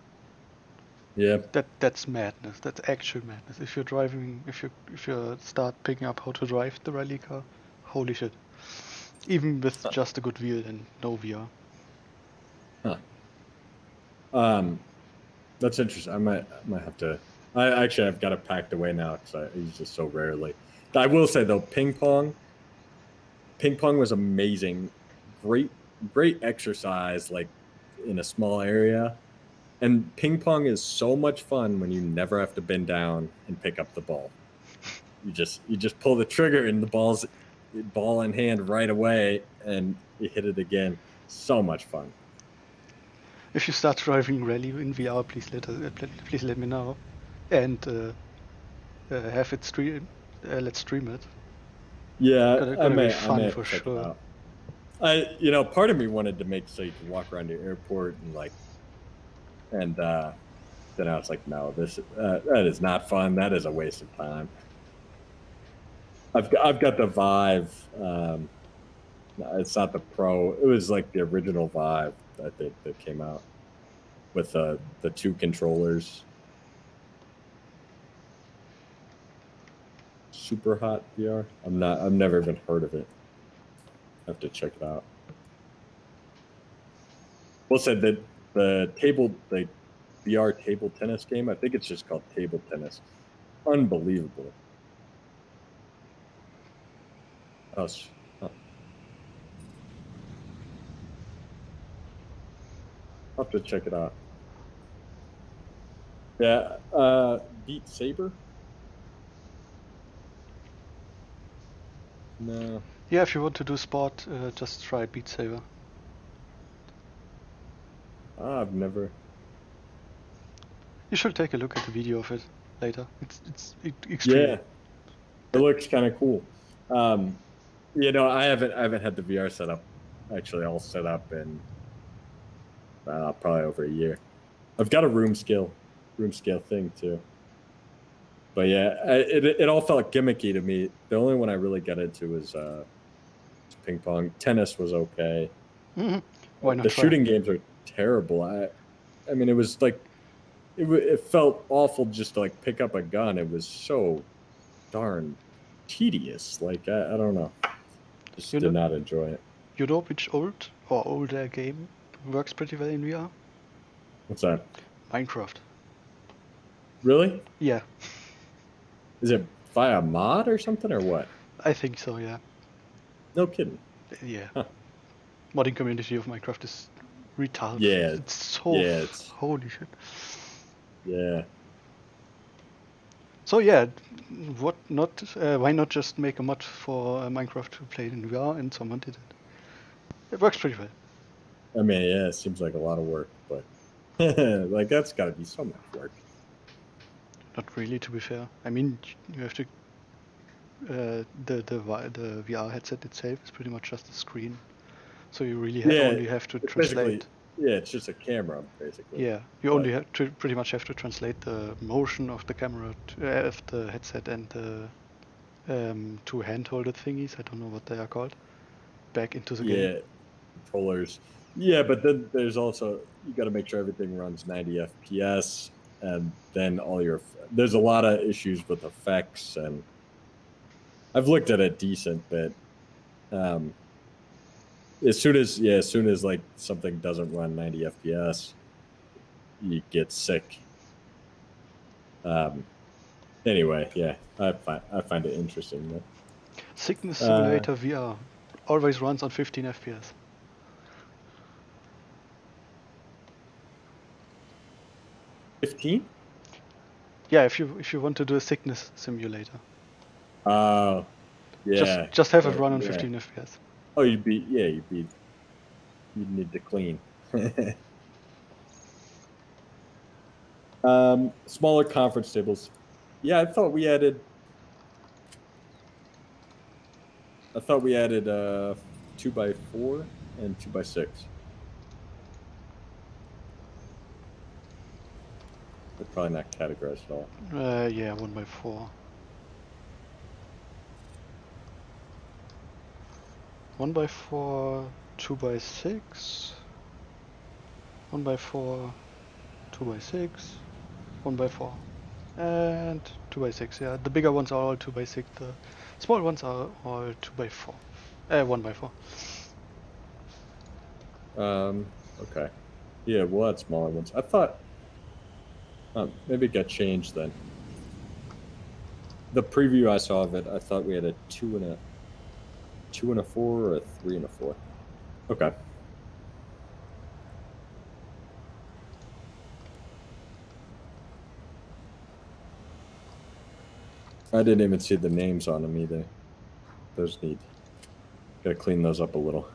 Yeah, That's madness. That's actual madness. If you're driving, if you start picking up how to drive the rally car, holy shit! Even with just a good wheel and no VR. huh. Um, that's interesting. I might have to. I've got it packed away now because I use it so rarely. I will say though, ping pong was amazing. Great exercise, like in a small area. And ping pong is so much fun when you never have to bend down and pick up the ball. You just pull the trigger and the ball in hand right away, and you hit it again. So much fun. If you start driving rally in VR, please let me know, and have it stream. Let's stream it. Yeah, Gonna be I may fun have for to check it sure. out. Part of me wanted to make so you can walk around your airport and then I was like, no, this that is not fun. That is a waste of time. I've got the Vive. No, it's not the Pro. It was like the original Vive that came out with the two controllers. Super hot VR. I've never even heard of it. I have to check it out. We'll say that the VR table tennis game. I think it's just called table tennis. Unbelievable. Oh, I'll have to check it out. Yeah, Beat Saber. No. Yeah, if you want to do sport, just try Beat Saber. I've never. You should take a look at the video of it later. It's extreme. Yeah, it looks kind of cool. I haven't had the VR set up actually all set up in probably over a year. I've got a room scale thing too. But yeah, it all felt gimmicky to me. The only one I really got into was ping pong. Tennis was okay. Mm-hmm. Why not The try? shooting games are terrible. I mean, it was like it felt awful just to like pick up a gun. It was so darn tedious. Like I don't know, just did not enjoy it. You know which old or older game works pretty well in VR? What's that? Minecraft. Really? Yeah, Is it via mod or something or what? I think so. Yeah. No kidding. Yeah. Huh. Modding community of Minecraft is retarded. Yeah, It's so holy shit. Yeah. So yeah, why not just make a mod for Minecraft to play in VR, and someone did it. It works pretty well. I mean, yeah, it seems like a lot of work, but like that's got to be so much work. Not really, to be fair. I mean, you have to. The VR headset itself is pretty much just a screen, so you really only have to it's translate. basically, it's just a camera, basically. Yeah, you only have to pretty much have to translate the motion of the camera, of the headset, and the two hand-holded thingies. I don't know what they are called. Back into the game. Yeah, controllers. Yeah, but then there's also, you got to make sure everything runs 90 FPS, and then there's a lot of issues with effects, and I've looked at a decent bit. As soon as like something doesn't run 90 FPS, you get sick. Anyway, yeah, I find it interesting though. Sickness Simulator VR always runs on 15 FPS. 15? Yeah, if you want to do a sickness simulator. Oh, yeah. Just have it run on 15 FPS. Oh, you'd need to clean. Smaller conference tables. Yeah, I thought we added 2x4 and 2x6. They're probably not categorized at all. Yeah, 1x4. 1x4, 2x6, 1x4, 2x6, 1x4, and 2x6. Yeah, the bigger ones are all 2x6. The small ones are all 2x4. 1x4. Okay. Yeah, we'll add smaller ones. I thought maybe it got changed then. The preview I saw of it, I thought we had a 2 and a 4 or a 3 and a 4. Okay. I didn't even see the names on them either. Those gotta clean those up a little.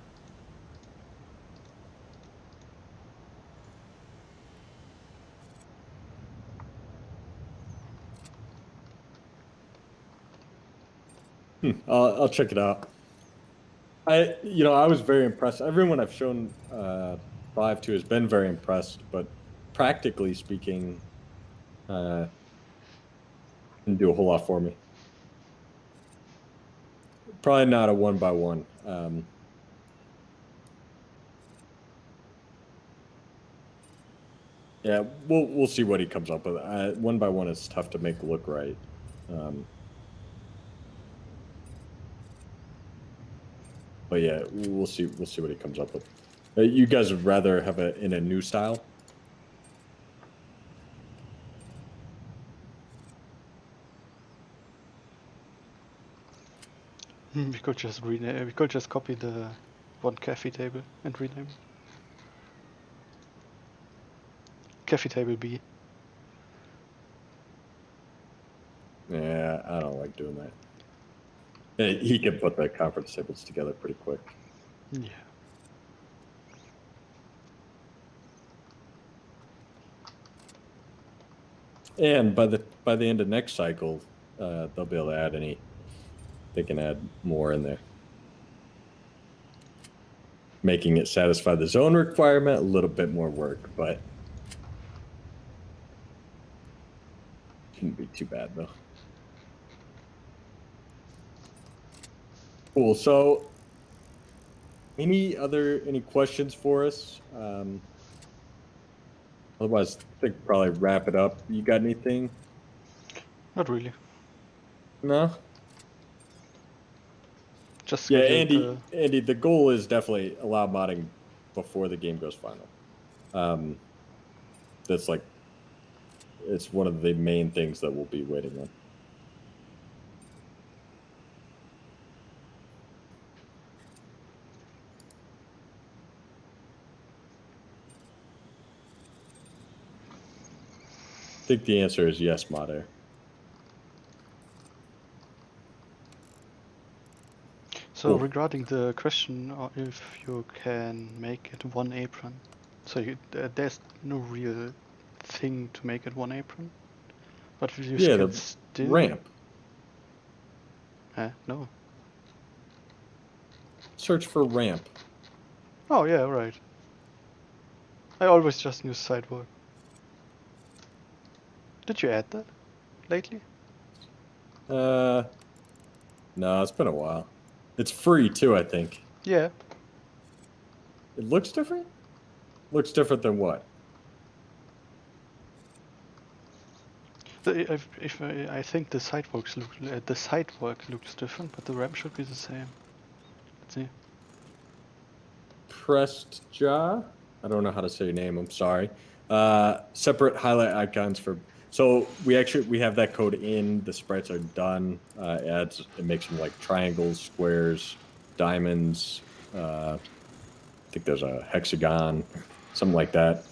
I'll check it out. I was very impressed. Everyone I've shown Vive to has been very impressed, but practically speaking, didn't do a whole lot for me. Probably not a 1x1. Yeah, we'll see what he comes up with. 1x1 is tough to make look right. But yeah, we'll see what he comes up with. You guys would rather have it in a new style? We could just rename. We could just copy the one cafe table and rename. Cafe table B. Yeah, I don't like doing that. He can put the conference tables together pretty quick. Yeah. And by the end of next cycle, they'll be able to add they can add more in there. Making it satisfy the zone requirement, a little bit more work, but shouldn't be too bad though. Cool. So, any questions for us? Otherwise, I think probably wrap it up. You got anything? Not really. No. Just Yeah, Andy. The goal is definitely allow modding before the game goes final. That's it's one of the main things that we'll be waiting on. I think the answer is yes, modder. So Cool. regarding the question if you can make it one apron, so there's no real thing to make it one apron. But you Yeah, can the still... ramp. No. Search for ramp. Oh yeah, right. I always just use sidewalk. Did you add that lately? No, it's been a while. It's free too, I think. Yeah. It looks different? Looks different than what? I think the sidewalk looks different, but the ramp should be the same. Let's see. Pressed jaw. I don't know how to say your name. I'm sorry. Separate highlight icons for. So we have that code in. The sprites are done. It makes them like triangles, squares, diamonds. I think there's a hexagon, something like that.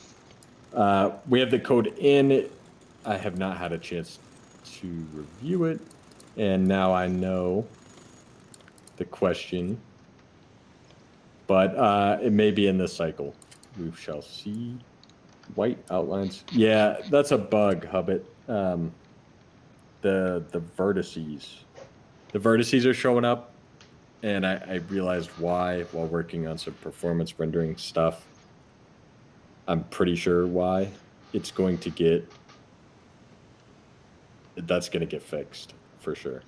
We have the code in. I have not had a chance to review it, and now I know the question. But it may be in this cycle. We shall see. White outlines. Yeah, that's a bug, Hubbit. The vertices. The vertices are showing up, and I realized why while working on some performance rendering stuff. I'm pretty sure why. It's going to get. That's going to get fixed for sure.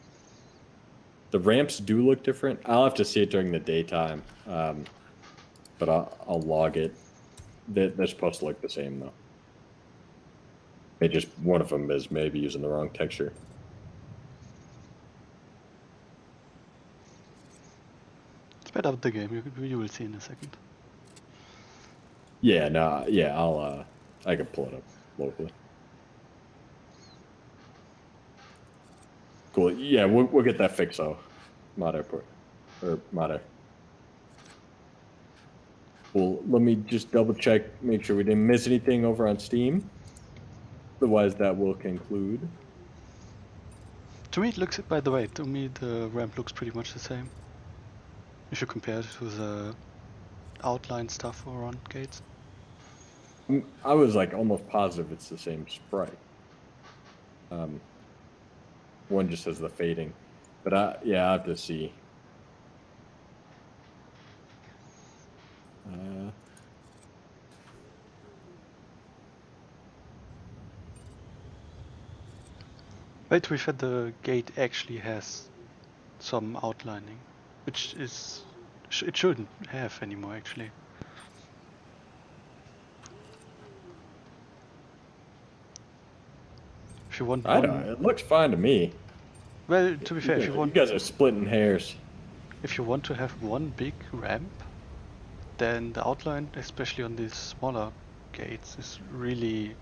The ramps do look different. I'll have to see it during the daytime, but I'll log it. They're supposed to look the same though. Just one of them is maybe using the wrong texture. Sped up the game. You will see in a second. Yeah, no, yeah, I can pull it up locally. Cool. Yeah, we'll get that fixed though. Mod airport or mod air. Well, let me just double check, make sure we didn't miss anything over on Steam. Otherwise, that will conclude. To me, it looks. By the way, to me the ramp looks pretty much the same. If you compare it to the outline stuff or on gates. I was like almost positive it's the same sprite. One just has the fading, but yeah, I have to see. But to be fair, the gate actually has some outlining, which is it shouldn't have anymore actually. If you want I don't. It looks fine to me. Well, to be fair, if you want, you guys are splitting hairs. If you want to have one big ramp, then the outline, especially on these smaller gates, is really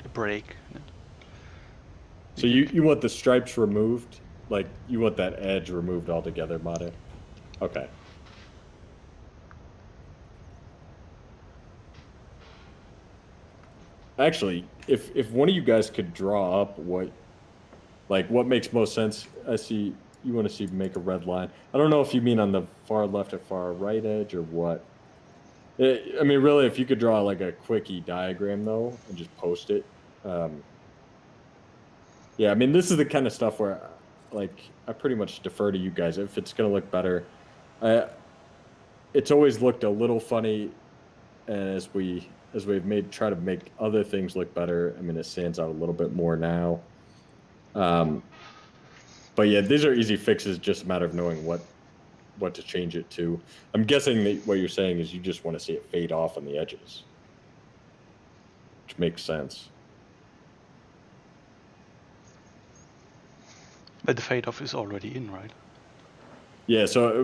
a break. So you want the stripes removed? Like you want that edge removed altogether, Mate? Okay. Actually, if one of you guys could draw up what makes most sense. I see you want to see make a red line. I don't know if you mean on the far left or far right edge or what. I mean, really, if you could draw like a quickie diagram though and just post it. Yeah, I mean, this is the kind of stuff where like I pretty much defer to you guys if it's gonna look better. It's always looked a little funny, and as we've try to make other things look better. I mean, it stands out a little bit more now. But yeah, these are easy fixes. Just a matter of knowing what to change it to. I'm guessing that what you're saying is you just want to see it fade off on the edges, which makes sense. But the fade off is already in, right? Yeah, so